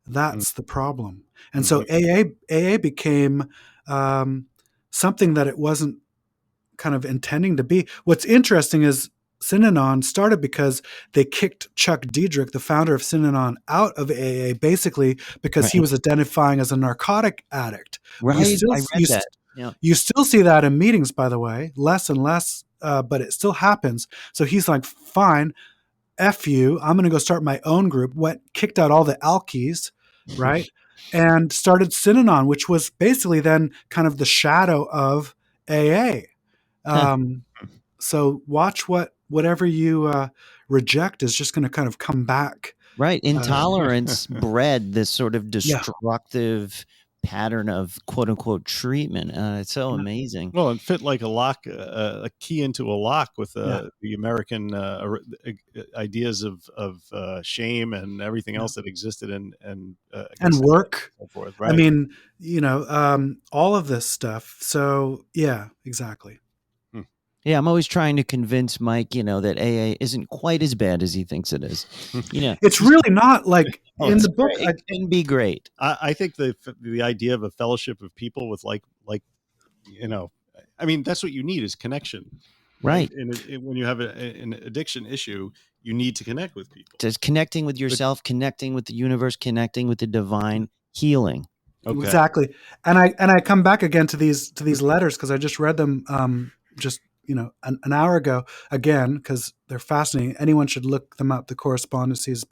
C: That's the problem. And so
A: Mhm.
C: AA became um, something that it wasn't kind of intending to be. What's interesting is Synanon started because they kicked Chuck Diedrich, the founder of Synanon, out of AA, basically because he
B: Right.
C: was identifying as a narcotic addict. You
B: Right.
C: still
B: I read that. Yeah.
C: you still see that in meetings, by the way, less and less, but it still happens. So he's like, fine, F you, I'm going to go start my own group, kicked out all the alkies, right? And started Synanon, which was basically then kind of the shadow of AA. Um, so watch whatever you reject is just going to kind of come back.
B: Right.
C: Uh,
B: Intolerance bred this sort of
C: yeah,
B: destructive pattern of quote unquote treatment. It's so
C: yeah,
B: amazing.
A: Well, and fit like a lock, a key into a lock with
C: yeah,
A: the American ideas of shame and everything
C: yeah.
A: else that existed and
C: And
A: against it
C: work.
A: and so forth.
C: I
A: Right.
C: mean, all of this stuff. So yeah, exactly.
A: Hmm.
B: Yeah, I'm always trying to convince Mike, that AA isn't quite as bad as he thinks it is.
C: It's
B: He's
C: really not like
A: Oh,
C: in
B: it's
C: the book.
B: great. It can be great.
A: I think the idea of a fellowship of people with like you know, I mean, that's what you need is connection, right?
B: Right.
A: And when you have an addiction issue, you need to connect with people.
B: Just connecting with
A: But
B: yourself, connecting with the universe, connecting with the divine, healing.
A: okay,
C: Exactly. And I come back again to these letters because I just read them just an hour ago again because they're fascinating. Anyone should look them up. The correspondences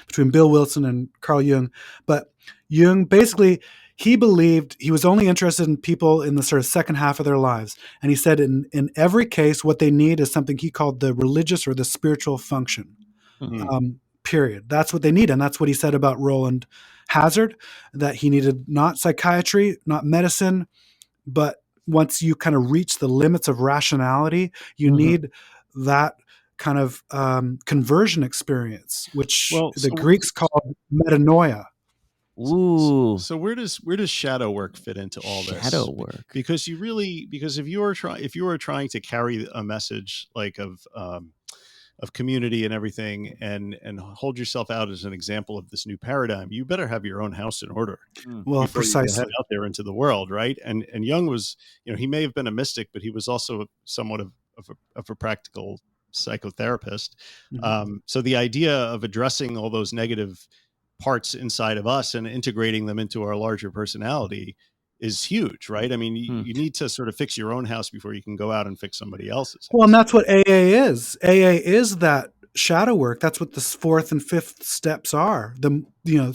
C: between Bill Wilson and Carl Jung. But Jung basically he believed he was only interested in people in the sort of second half of their lives. And he said in every case what they need is something he called the religious or the spiritual function.
A: Hmm.
C: Period. That's what they need. And that's what he said about Roland Hazard, that he needed not psychiatry, not medicine, but once you kind of reach the limits of rationality, you
B: Mhm.
C: need that kind of conversion experience, which
A: Well,
C: the Greeks called metanoia.
B: Ooh,
A: so where does shadow work fit into all this?
B: shadow work.
A: Because if you are trying to carry a message like of community and everything and hold yourself out as an example of this new paradigm, you better have your own house in order
B: Mm.
C: Well,
A: before you head
C: precisely.
A: out there into the world, right? And Jung was, he may have been a mystic, but he was also somewhat of a practical psychotherapist.
C: Mhm.
A: So the idea of addressing all those negative parts inside of us and integrating them into our larger personality is huge, right? I mean,
B: Hmm.
A: you need to sort of fix your own house before you can go out and fix somebody else's
C: Well, and
A: house.
C: that's what AA is. AA is that shadow work. That's what the fourth and fifth steps are.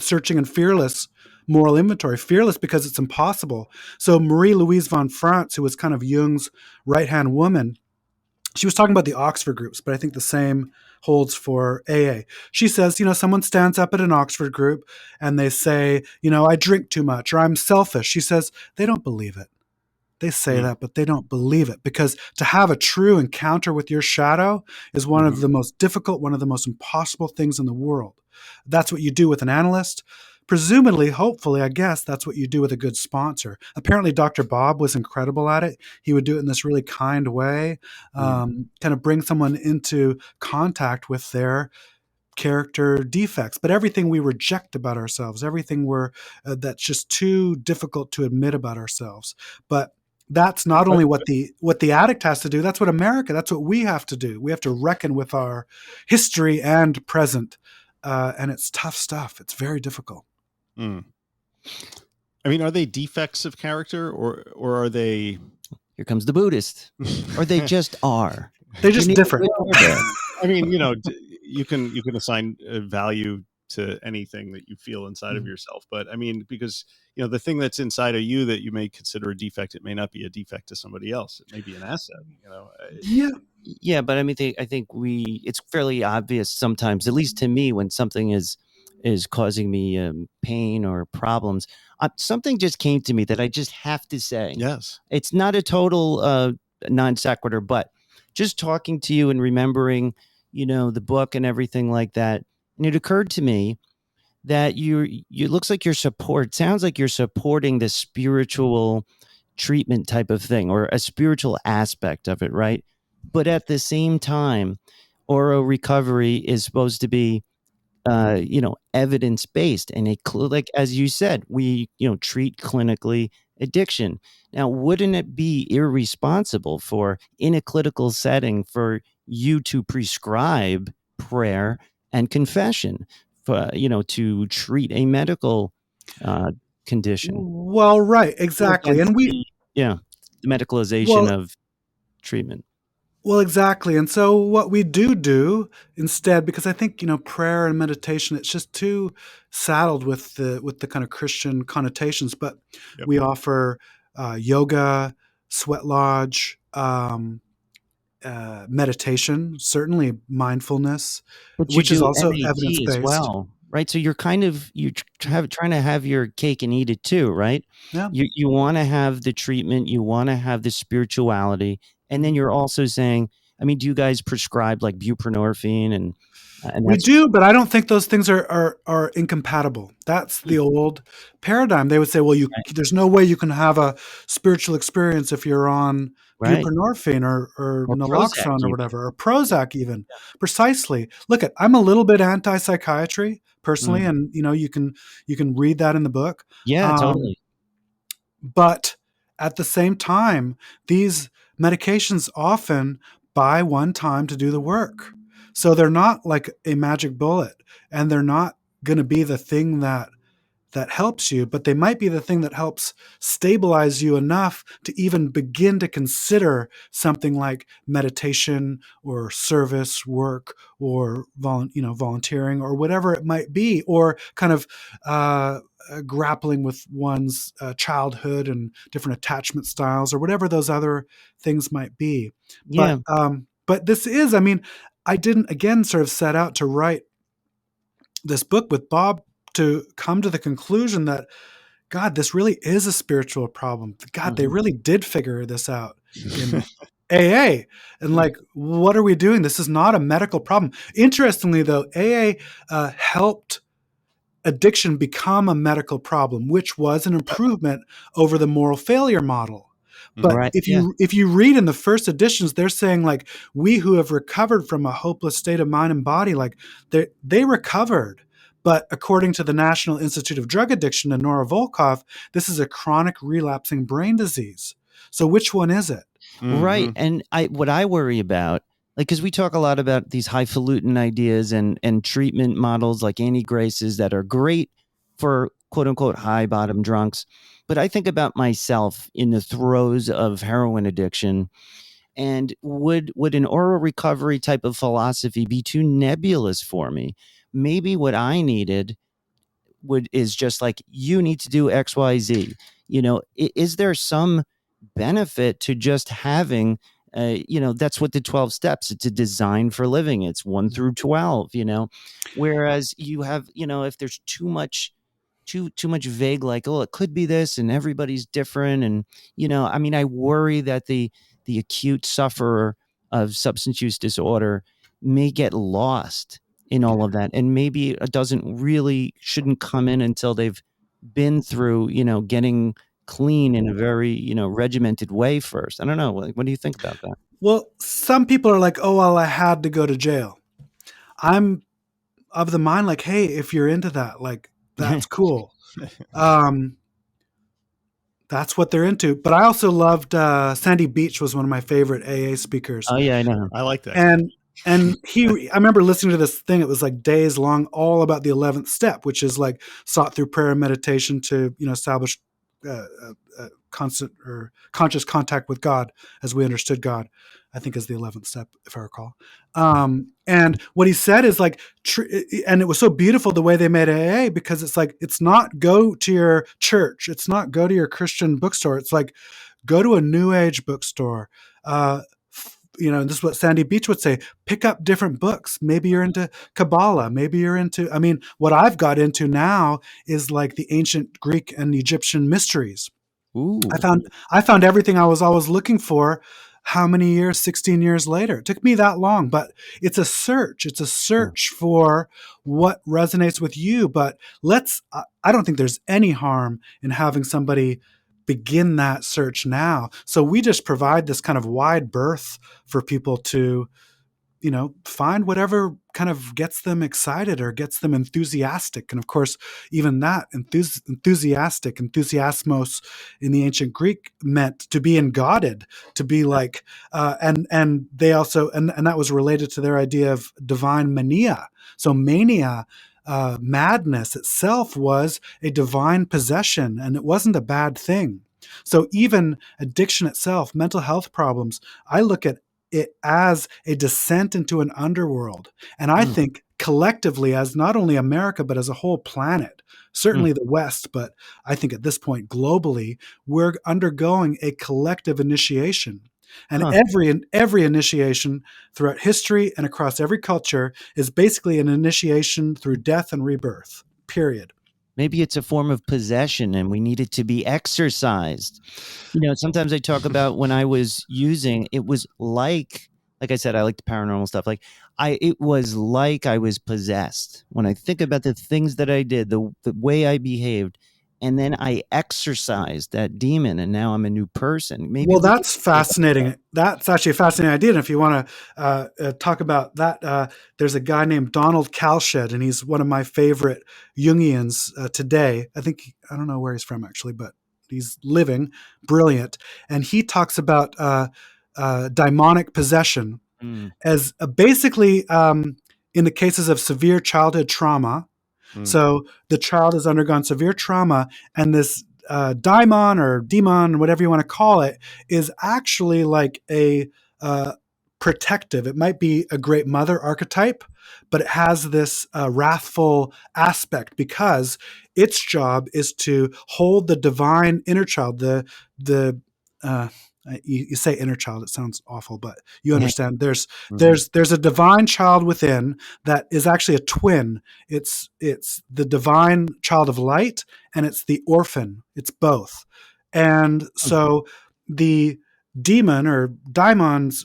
C: Searching and fearless moral inventory. Fearless because it's impossible. So Marie Louise von Franz, who was kind of Jung's right hand woman, she was talking about the Oxford groups, but I think the same holds for AA. She says, someone stands up at an Oxford group and they say, I drink too much or I'm selfish. She says, they don't believe it. They say that, but they don't believe it, because to have a true encounter with your shadow is one of the most difficult, one of the most impossible things in the world. That's what you do with an analyst. Presumably, hopefully, I guess that's what you do with a good sponsor. Apparently, Dr. Bob was incredible at it. He would do it in this really kind way, kind of bring someone into contact with their character defects, but everything we reject about ourselves, everything that's just too difficult to admit about ourselves. But that's not only what the addict has to do. That's what we have to do. We have to reckon with our history and present, and it's tough stuff. It's very difficult.
A: I mean, are they defects of character, or are they?
B: Here comes the Buddhist, or they just are.
C: They're just different.
A: I mean, you can assign a value to anything that you feel inside of yourself, but I mean, because the thing that's inside of you that you may consider a defect, it may not be a defect to somebody else. It may be an asset.
B: Yeah, but I mean, I think it's fairly obvious sometimes, at least to me, when something is causing me pain or problems. Something just came to me that I just have to say.
A: Yes,
B: it's not a total non sequitur, but just talking to you and remembering, the book and everything like that. And it occurred to me that you looks like sounds like you're supporting the spiritual treatment type of thing, or a spiritual aspect of it, right? But at the same time, oro recovery is supposed to be evidence based, and like as you said, we treat clinically addiction. Now, wouldn't it be irresponsible in a clinical setting for you to prescribe prayer and confession for to treat a medical condition?
C: Well, right, exactly, and
B: the medicalization of treatment.
C: Well, exactly. And so what we do instead, because I think, prayer and meditation, it's just too saddled with the kind of Christian connotations, but we offer yoga, sweat lodge, meditation, certainly mindfulness,
B: but
C: which is also
B: MAT
C: evidence-based.
B: As well, right? So you're kind of trying to have your cake and eat it too, right?
C: Yeah.
B: You want to have the treatment, you want to have the spirituality, and then you're also saying, I mean, do you guys prescribe like buprenorphine and
C: we do, but I don't think those things are incompatible. That's the old paradigm. They would say, well, there's no way you can have a spiritual experience if you're on buprenorphine or naloxone or whatever, or Prozac even. Yeah. Precisely. Look, I'm a little bit anti-psychiatry personally, and you can read that in the book.
B: Yeah, totally.
C: But at the same time, these medications often buy one time to do the work. So they're not like a magic bullet, and they're not going to be the thing that helps you, but they might be the thing that helps stabilize you enough to even begin to consider something like meditation or service work or volunteering or whatever it might be, or kind of grappling with one's childhood and different attachment styles or whatever those other things might be.
B: Yeah.
C: But this is, I mean, I didn't, again, sort of set out to write this book with Bob to come to the conclusion that, God, this really is a spiritual problem. God, they really did figure this out in AA. And like, what are we doing? This is not a medical problem. Interestingly, though, AA helped addiction become a medical problem, which was an improvement over the moral failure model. But if you read in the first editions, they're saying like, we who have recovered from a hopeless state of mind and body, like they recovered. But according to the National Institute of Drug Addiction and Nora Volkow, this is a chronic relapsing brain disease. So which one is it?
B: Right. And what I worry about, like, because we talk a lot about these highfalutin ideas and treatment models like anti-graces that are great for quote unquote high bottom drunks. But I think about myself in the throes of heroin addiction, and would an oral recovery type of philosophy be too nebulous for me? Maybe what I needed is just like, you need to do XYZ. Is there some benefit to just having That's what the 12 steps, it's a design for living. It's 1 through 12, whereas you have, if there's too much vague, like, oh, it could be this and everybody's different. And, I worry that the acute sufferer of substance use disorder may get lost in all of that. And maybe it shouldn't come in until they've been through, getting clean in a very, regimented way first. I don't know. What do you think about that?
C: Well, some people are like, oh, well, I had to go to jail. I'm of the mind like, hey, if you're into that, like, that's cool. That's what they're into. But I also loved Sandy Beach was one of my favorite AA speakers.
B: Oh yeah, I know.
A: I like that.
C: And I remember listening to this thing. It was like days long, all about the 11th step, which is like sought through prayer and meditation to establish constant or conscious contact with God as we understood God. I think is the 11th step, if I recall. And what he said is like, and it was so beautiful the way they made AA, because it's like, it's not go to your church, it's not go to your Christian bookstore. It's like go to a New Age bookstore. And this is what Sandy Beach would say, pick up different books. Maybe you're into Kabbalah. Maybe you're into, what I've got into now is like the ancient Greek and Egyptian mysteries.
B: Ooh.
C: I found everything I was always looking for. How many years? 16 years later. It took me that long, but it's a search. It's a search for what resonates with you. But I don't think there's any harm in having somebody begin that search now. So we just provide this kind of wide berth for people to, find whatever kind of gets them excited or gets them enthusiastic. And of course, even that enthusiasmos in the ancient Greek meant to be engodded, to be like, and they also, and that was related to their idea of divine mania. So mania, madness itself was a divine possession, and it wasn't a bad thing. So even addiction itself, mental health problems, I look at it as a descent into an underworld. And I think collectively, as not only America, but as a whole planet, certainly the West, but I think at this point globally, we're undergoing a collective initiation. And every initiation throughout history and across every culture is basically an initiation through death and rebirth, period.
B: Maybe it's a form of possession and we need it to be exercised. Sometimes I talk about when I was using, it was like I said, I like the paranormal stuff. It was like I was possessed. When I think about the things that I did, the way I behaved, and then I exercised that demon, and now I'm a new person. Maybe
C: that's fascinating. That's actually a fascinating idea. And if you want to talk about that, there's a guy named Donald Kalshed, and he's one of my favorite Jungians today. I don't know where he's from actually, but he's living, brilliant. And he talks about demonic possession as basically in the cases of severe childhood trauma. So the child has undergone severe trauma, and this daimon or demon, whatever you want to call it, is actually like a protective. It might be a great mother archetype, but it has this wrathful aspect because its job is to hold the divine inner child, you say inner child, it sounds awful, but you understand. There's a divine child within that is actually a twin. It's the divine child of light, and it's the orphan. It's both. And so the demon or daimon's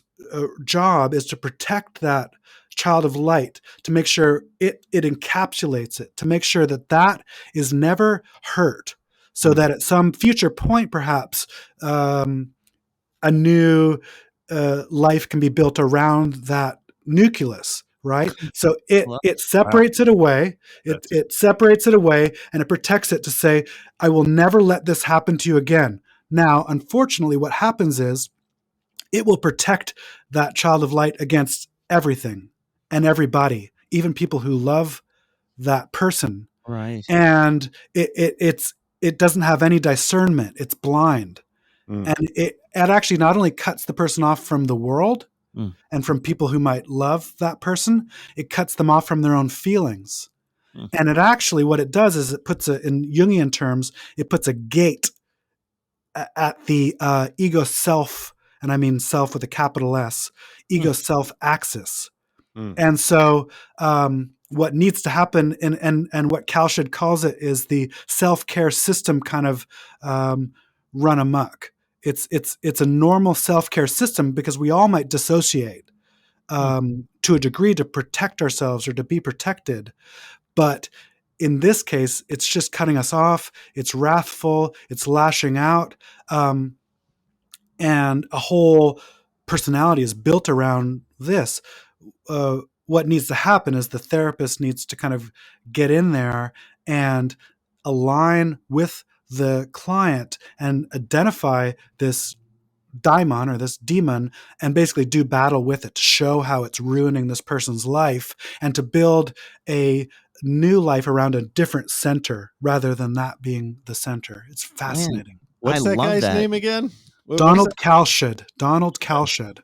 C: job is to protect that child of light, to make sure it encapsulates it, to make sure that is never hurt, so that at some future point, perhaps, a new life can be built around that nucleus, right? So it separates it away. It separates it away, and it protects it to say, I will never let this happen to you again. Now, unfortunately, what happens is it will protect that child of light against everything and everybody, even people who love that person.
B: Right.
C: And it doesn't have any discernment. It's blind. And it actually not only cuts the person off from the world and from people who might love that person, it cuts them off from their own feelings. And it actually, what it does is it puts in Jungian terms, it puts a gate at the ego self and I mean self with a capital S, ego self axis.
A: Mm.
C: And so what needs to happen, and what Kalshid calls it, is the self-care system kind of run amok. It's a normal self-care system because we all might dissociate to a degree to protect ourselves or to be protected. But in this case, it's just cutting us off. It's wrathful. It's lashing out. And a whole personality is built around this. What needs to happen is the therapist needs to kind of get in there and align with the client and identify this daimon or this demon and basically do battle with it to show how it's ruining this person's life and to build a new life around a different center rather than that being the center. It's fascinating.
A: What's that
B: love
A: guy's
B: that.
A: name again?
C: Donald Kalshid. Donald Kalshid.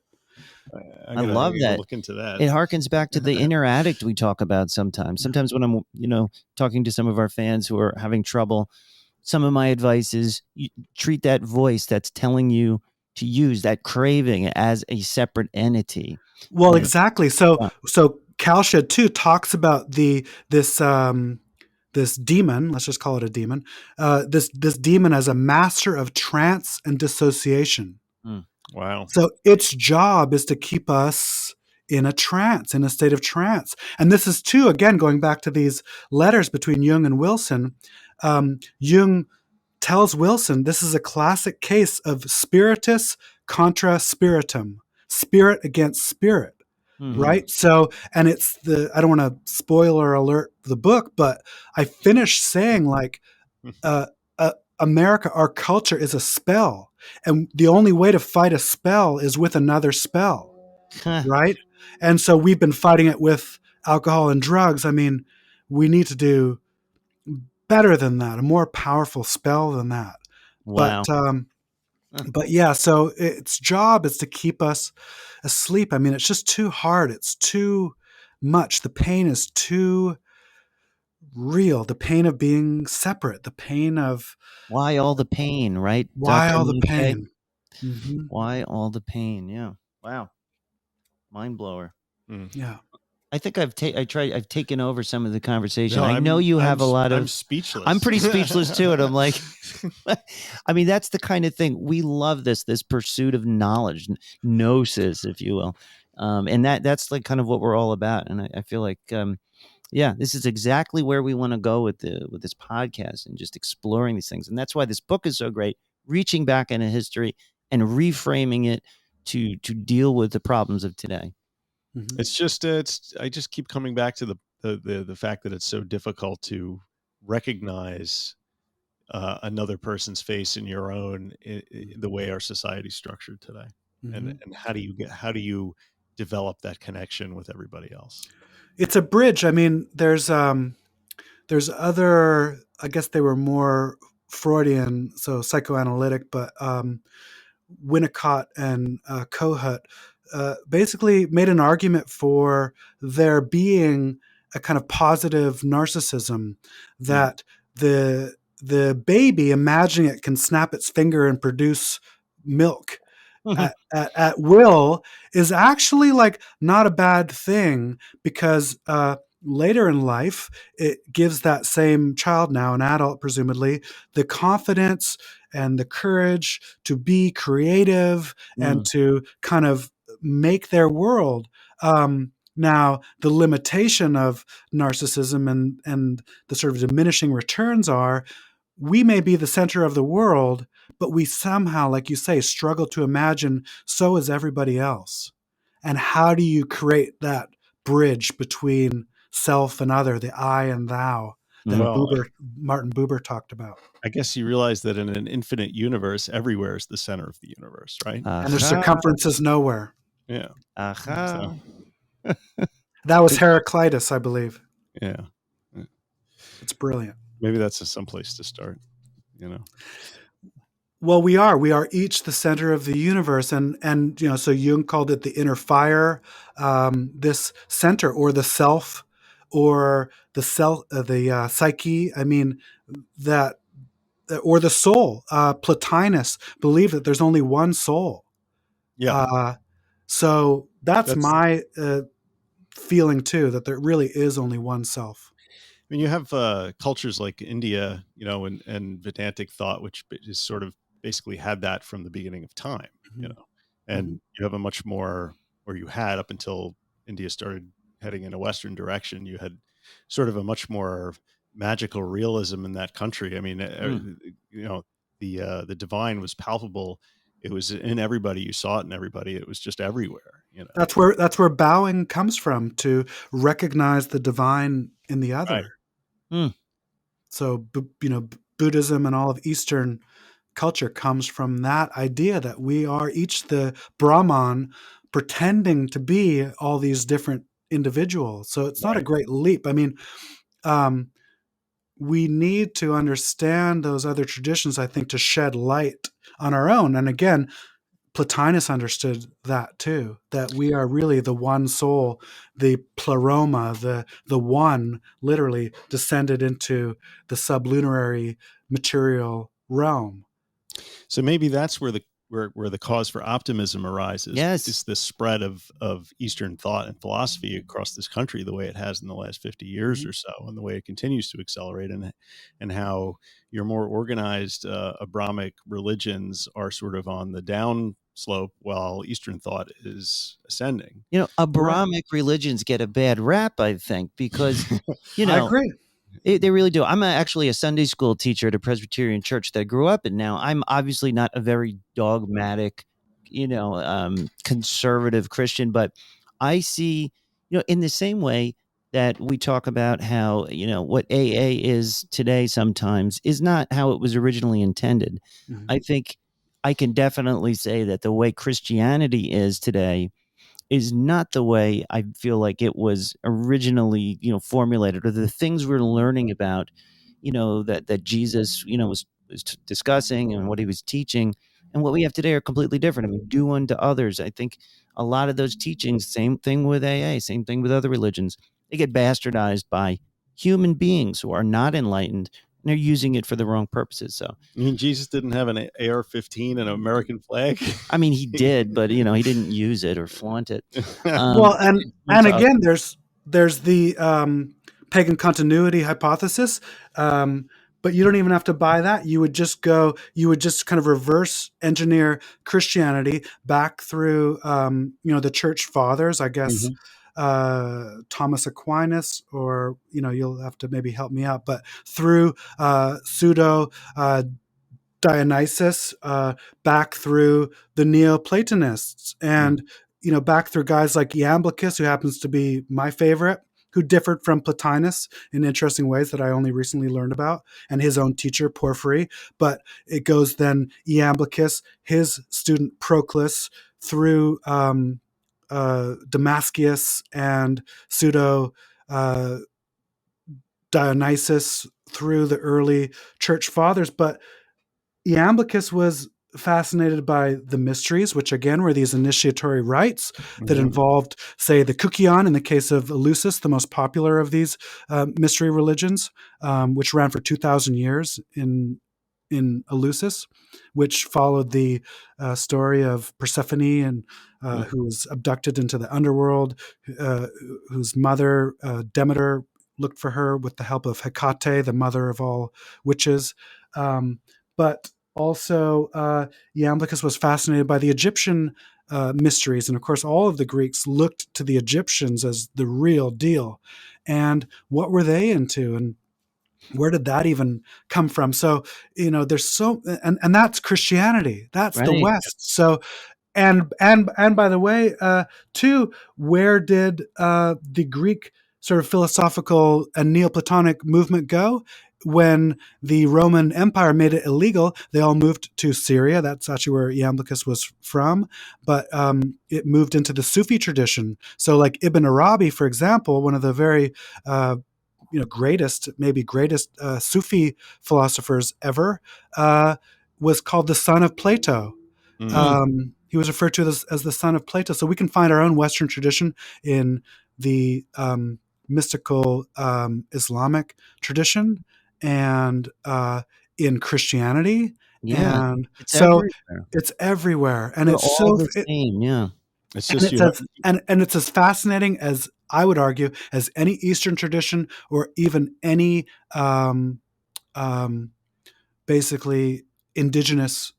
B: I love that.
A: Look into that.
B: It harkens back to the inner addict we talk about sometimes. Sometimes when I'm, talking to some of our fans who are having trouble, some of my advice is you treat that voice that's telling you to use that craving as a separate entity.
C: Well, exactly. So Kalshid too talks about this demon. Let's just call it a demon. This demon as a master of trance and dissociation.
A: Wow.
C: So its job is to keep us in a trance, in a state of trance. And this is too, again, going back to these letters between Jung and Wilson. Jung tells Wilson this is a classic case of spiritus contra spiritum, spirit against spirit, right? So, and it's I don't want to spoiler alert the book, but I finished saying like, America, our culture is a spell. And the only way to fight a spell is with another spell, right? And so we've been fighting it with alcohol and drugs. I mean, we need to do better than that, a more powerful spell than that.
B: Wow.
C: But yeah, so its job is to keep us asleep. I mean, it's just too hard. It's too much. The pain is too real. The pain of being separate, the pain of...
B: Why all the pain, right?
C: Why
B: Dr.
C: all the
B: Moonshade?
C: pain? Mm-hmm.
B: Why all the pain? Yeah. Wow. Mind blower.
C: Yeah.
B: I think I've taken over some of the conversation. I know you have a lot of...
A: I'm speechless.
B: I'm pretty speechless too. And I'm like, I mean, that's the kind of thing we love, this pursuit of knowledge, gnosis, if you will. And that's like kind of what we're all about. And I feel like, this is exactly where we want to go with this podcast and just exploring these things. And that's why this book is so great, reaching back into history and reframing it to deal with the problems of today.
C: Mm-hmm.
A: It's just I just keep coming back to the fact that it's so difficult to recognize another person's face in your own, the way our society's structured today. Mm-hmm. And how do you develop that connection with everybody else?
C: It's a bridge. I mean, there's other, I guess they were more Freudian, so psychoanalytic, but Winnicott and Kohut basically made an argument for there being a kind of positive narcissism, that the baby imagining it can snap its finger and produce milk at will is actually like not a bad thing, because later in life it gives that same child, now an adult presumably, the confidence and the courage to be creative and to kind of make their world. Now, the limitation of narcissism and the sort of diminishing returns are, we may be the center of the world, but we somehow, like you say, struggle to imagine so is everybody else. And how do you create that bridge between self and other, the I and thou, that Martin Buber talked about?
A: I guess you realize that in an infinite universe, everywhere is the center of the universe, right?
C: And there's circumference nowhere.
A: Yeah.
B: So.
C: That was Heraclitus, I believe.
A: Yeah.
C: It's brilliant.
A: Maybe that's some place to start,
C: Well, we are each the center of the universe. And so Jung called it the inner fire, this center, or the self, or the psyche. I mean, or the soul. Plotinus believed that there's only one soul.
A: Yeah.
C: So that's
A: That's,
C: my feeling too, that there really is only one self.
A: I mean, you have cultures like India, and Vedantic thought, which is sort of basically had that from the beginning of time,
C: Mm-hmm. Mm-hmm.
A: and you have a much more, or you had up until India started heading in a Western direction, you had sort of a much more magical realism in that country. I mean,
B: Mm.
A: the divine was palpable. It was in everybody. You saw it in everybody. It was just everywhere.
C: That's where bowing comes from, to recognize the divine in the
A: Right.
C: other.
B: Mm.
C: So Buddhism and all of Eastern culture comes from that idea that we are each the Brahman pretending to be all these different individuals. So it's not a
A: Right.
C: great leap. I mean, um, we need to understand those other traditions, I think, to shed light on our own. And again, Plotinus understood that too, that we are really the one soul, the pleroma, the one, literally descended into the sublunary material realm.
A: So maybe that's where the cause for optimism arises,
B: Yes.
A: is the spread of Eastern thought and philosophy across this country the way it has in the last 50 years
C: Mhm.
A: or so, and the way it continues to accelerate, and how your more organized Abrahamic religions are sort of on the down slope while Eastern thought is ascending.
C: Right.
B: Abrahamic religions get a bad rap, I think, because, you
C: I
B: know,
C: agree.
B: they really do. I'm actually a Sunday school teacher at a Presbyterian church that I grew up in. Now, I'm obviously not a very dogmatic, conservative Christian, but I see, in the same way that we talk about how, what AA is today sometimes is not how it was originally intended.
C: Mhm.
B: I think I can definitely say that the way Christianity is today is not the way I feel like it was originally, formulated, or the things we're learning about, that Jesus, was discussing, and what he was teaching, and what we have today are completely different. I mean, do unto others. I think a lot of those teachings, same thing with AA, same thing with other religions, they get bastardized by human beings who are not enlightened, and they're using it for the wrong purposes. So,
A: I mean, Jesus didn't have an AR-15 and an American flag.
B: I mean, he did, but he didn't use it or flaunt it.
C: Well, and
B: Went to
C: again, there's the pagan continuity hypothesis, but you don't even have to buy that. You would just kind of reverse engineer Christianity back through, the church fathers, I guess.
A: Mhm.
C: Thomas Aquinas, or you'll have to maybe help me out, but through pseudo Dionysus, back through the Neoplatonists, and back through guys like Iamblichus, who happens to be my favorite, who differed from Plotinus in interesting ways that I only recently learned about, and his own teacher Porphyry. But it goes then Iamblichus, his student Proclus, through Damascus and pseudo Dionysus, through the early church fathers. But Iamblichus was fascinated by the mysteries, which again were these initiatory rites that
A: Mhm.
C: involved, say, the Kukion in the case of Eleusis, the most popular of these mystery religions, which ran for 2,000 years in Eleusis, which followed the story of Persephone, and
A: Yeah.
C: who was abducted into the underworld, uh, whose mother Demeter looked for her with the help of Hecate, the mother of all witches. But also, Iamblichus was fascinated by the Egyptian mysteries. And of course, all of the Greeks looked to the Egyptians as the real deal. And what were they into? And where did that even come from? So, there's and that's Christianity. That's the
B: right.
C: West. So, and by the way, too, where did the Greek sort of philosophical and Neoplatonic movement go? When the Roman Empire made it illegal, they all moved to Syria. That's actually where Iamblichus was from. But it moved into the Sufi tradition. So, like Ibn Arabi, for example, one of the very greatest, maybe greatest Sufi philosophers ever, was called the son of Plato.
A: Mm.
B: Mm.
C: He was referred to as the son of Plato. So we can find our own Western tradition in the mystical Islamic tradition, and in Christianity,
B: Yeah.
C: And
B: It's
C: so
B: everywhere.
C: it's everywhere, and
B: We're
C: it's
B: all
C: so
B: the same. Yeah.
A: It's
C: and
A: just
C: it's
A: you have.
C: as and it's as fascinating as, I would argue, as any Eastern tradition, or even any um, um, basically indigenous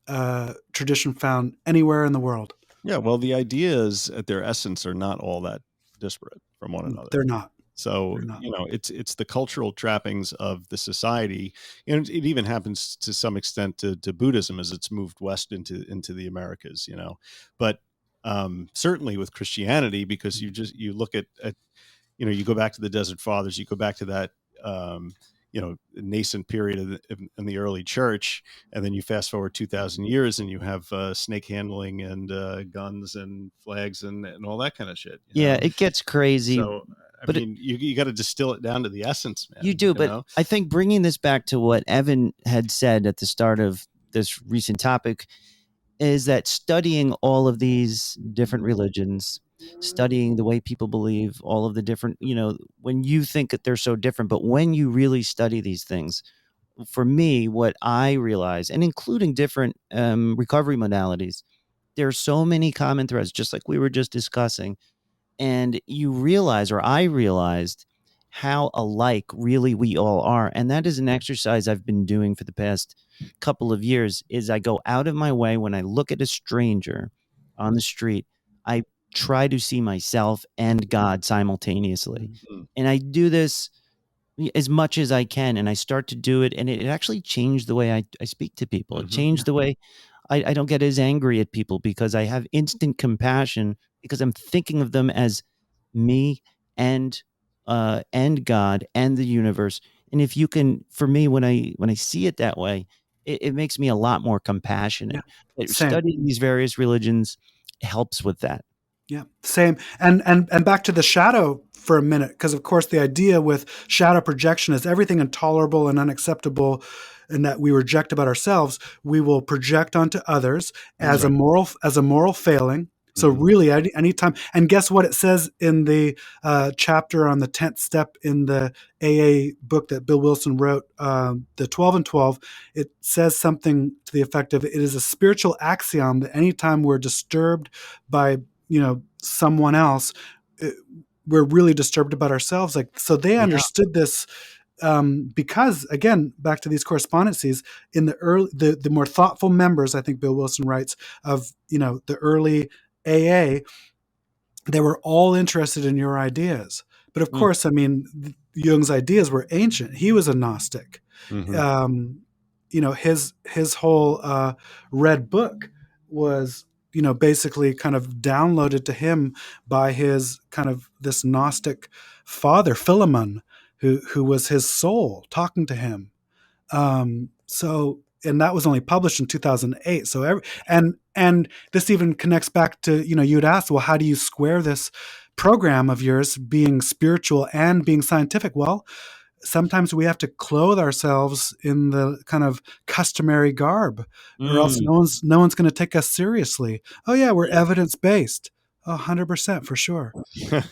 C: tradition found anywhere in the world.
A: Yeah, well, the ideas at their essence are not all that disparate from one another.
C: They're not.
A: So,
C: They're not.
A: it's the cultural trappings of the society, and it even happens to some extent to Buddhism as it's moved west into the Americas. But certainly with Christianity, because you look at you go back to the Desert Fathers, you go back to that nascent period in the early church, and then you fast forward 2,000 years, and you have snake handling and guns and flags and all that kind of shit.
B: Yeah, it gets crazy.
A: So I
B: but
A: mean, you got to distill it down to the essence, man.
B: You do, but I think bringing this back to what Evan had said at the start of this recent topic is that studying all of these different religions, studying the way people believe, all of the different, when you think that they're so different, but when you really study these things, for me, what I realize, and including different recovery modalities, there are so many common threads, just like we were just discussing. And you realize, or I realized, how alike really we all are. And that is an exercise I've been doing for the past couple of years. Is I go out of my way when I look at a stranger on the street, I try to see myself and God simultaneously.
A: Mhm.
B: And I do this as much as I can, and I start to do it, and it actually changed the way I speak to people. It changed the way I don't get as angry at people, because I have instant compassion, because I'm thinking of them as me and God and the universe. And if you can, for me, when I see it that way, it makes me a lot more compassionate. But
C: Same.
B: studying these various religions helps with that.
C: Yeah, same. And back to the shadow for a minute, because of course the idea with shadow projection is everything intolerable and unacceptable and that we reject about ourselves, we will project onto others as
A: right.
C: a moral failing. So really, anytime, and guess what it says in the chapter on the 10th step in the AA book that Bill Wilson wrote, the 12 and 12, it says something to the effect of, it is a spiritual axiom that anytime we're disturbed by someone else, we're really disturbed about ourselves. Like, so they understood this, because again, back to these correspondences in the more thoughtful members, I think Bill Wilson writes, of the early AA, they were all interested in your ideas. But of course, I mean, Jung's ideas were ancient. He was a Gnostic. His whole red book was basically kind of downloaded to him by his kind of this Gnostic father, Philemon, who was his soul talking to him. And that was only published in 2008. So and this even connects back to, you'd asked, well, how do you square this program of yours being spiritual and being scientific? Well, sometimes we have to clothe ourselves in the kind of customary garb, or else no one's going to take us seriously. Oh yeah, we're evidence based. 100% for sure.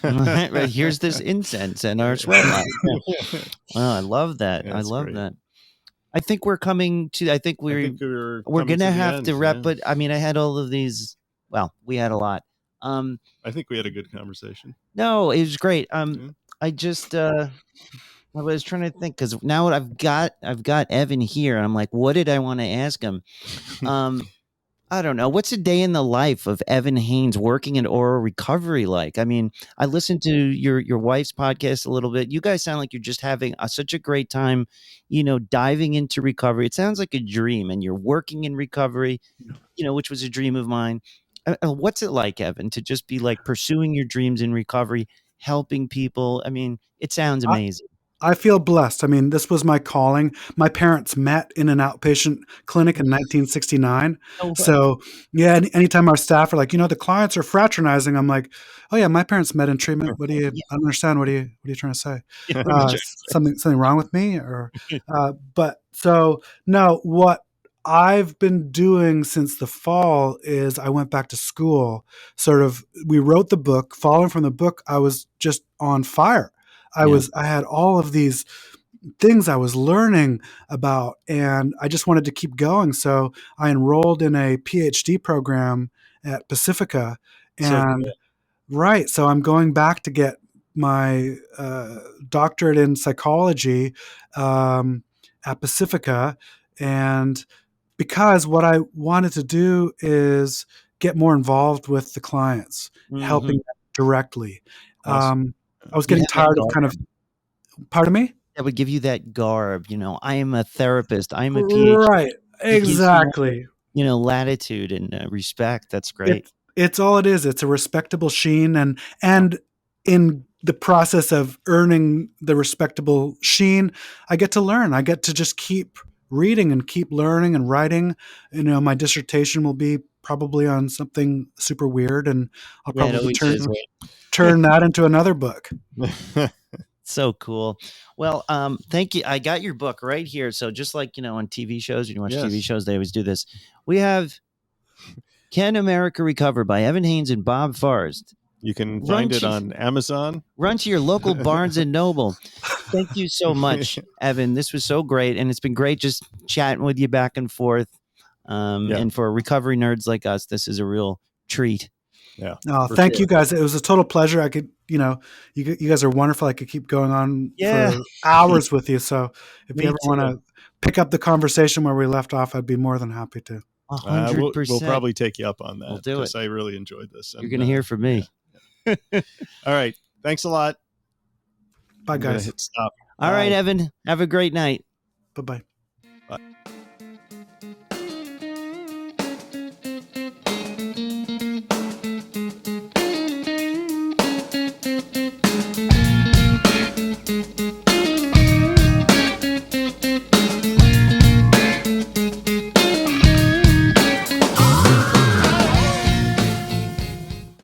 B: Right, here's this incense and our sweat lodge. Yeah. Well, I love that.
A: Yeah,
B: I love
A: great.
B: that. I think we're coming to. I think we're going to have to wrap. But I mean, I had all of these. Well, we had a lot.
A: I think we had a good conversation.
B: No, it was great. I just I was trying to think, because now I've got Evan here, and I'm like, what did I want to ask him? I don't know. What's a day in the life of Evan Haines working in oral recovery like? I mean, I listened to your wife's podcast a little bit. You guys sound like you're just having such a great time, diving into recovery. It sounds like a dream, and you're working in recovery, which was a dream of mine. What's it like, Evan, to just be like pursuing your dreams in recovery, helping people? I mean, it sounds amazing.
C: I feel blessed. I mean, this was my calling. My parents met in an outpatient clinic in 1969. So, yeah, anytime our staff are like, the clients are fraternizing, I'm like, oh yeah, my parents met in treatment. What do you understand? What are you trying to say? Something wrong with me? Or, but so no, what I've been doing since the fall is I went back to school. We wrote the book. Following from the book, I was just on fire. I had all of these things I was learning about, and I just wanted to keep going. So I enrolled in a PhD program at Pacifica,
A: So
C: and right. So I'm going back to get my doctorate in psychology at Pacifica, and because what I wanted to do is get more involved with the clients,
A: Mhm.
C: helping them directly.
A: Awesome.
C: I was
B: You
C: getting
B: have that
C: tired of
B: garb
C: kind of, pardon me?
B: that would give you that garb. I am a therapist. I am a PhD.
C: Right.
B: It gives you more,
C: Exactly.
B: latitude and respect. That's great.
C: It's all it is. It's a respectable sheen, and in the process of earning the respectable sheen, I get to learn. I get to just keep reading and keep learning and writing. My dissertation will be probably on something super weird, and I'll
B: Yeah, it
C: probably
B: always is, right?
C: turn that into another book.
B: So cool. Well, thank you. I got your book right here. So just like, on TV shows, when you watch TV
A: Yes.
B: shows, they always do this. We have Can America Recover by Evan Haines and Bob Forrest.
A: You can
B: Run
A: find it
B: to,
A: on Amazon.
B: run to your local Barnes and Noble. Thank you so much, Evan. This was so great. And it's been great just chatting with you back and forth.
A: Yeah.
B: And for recovery nerds like us, this is a real treat.
A: Yeah.
C: Oh,
A: For
C: thank
A: sure.
C: you guys. It was a total pleasure. I could, you guys are wonderful. I could keep going on
B: Yeah.
C: for hours with you. So if
B: Me
C: you ever
B: too.
C: want to pick up the conversation where we left off, I'd be more than happy to.
B: 100%.
A: We'll probably take you up on that.
B: We'll do
A: because
B: it.
A: I really enjoyed this.
B: You're going to hear from me.
A: Yeah. All right. Thanks a lot.
C: Bye,
A: I'm gonna
C: guys.
A: hit stop.
B: All right,
A: Bye.
B: Evan. Have a great night.
C: Bye-bye.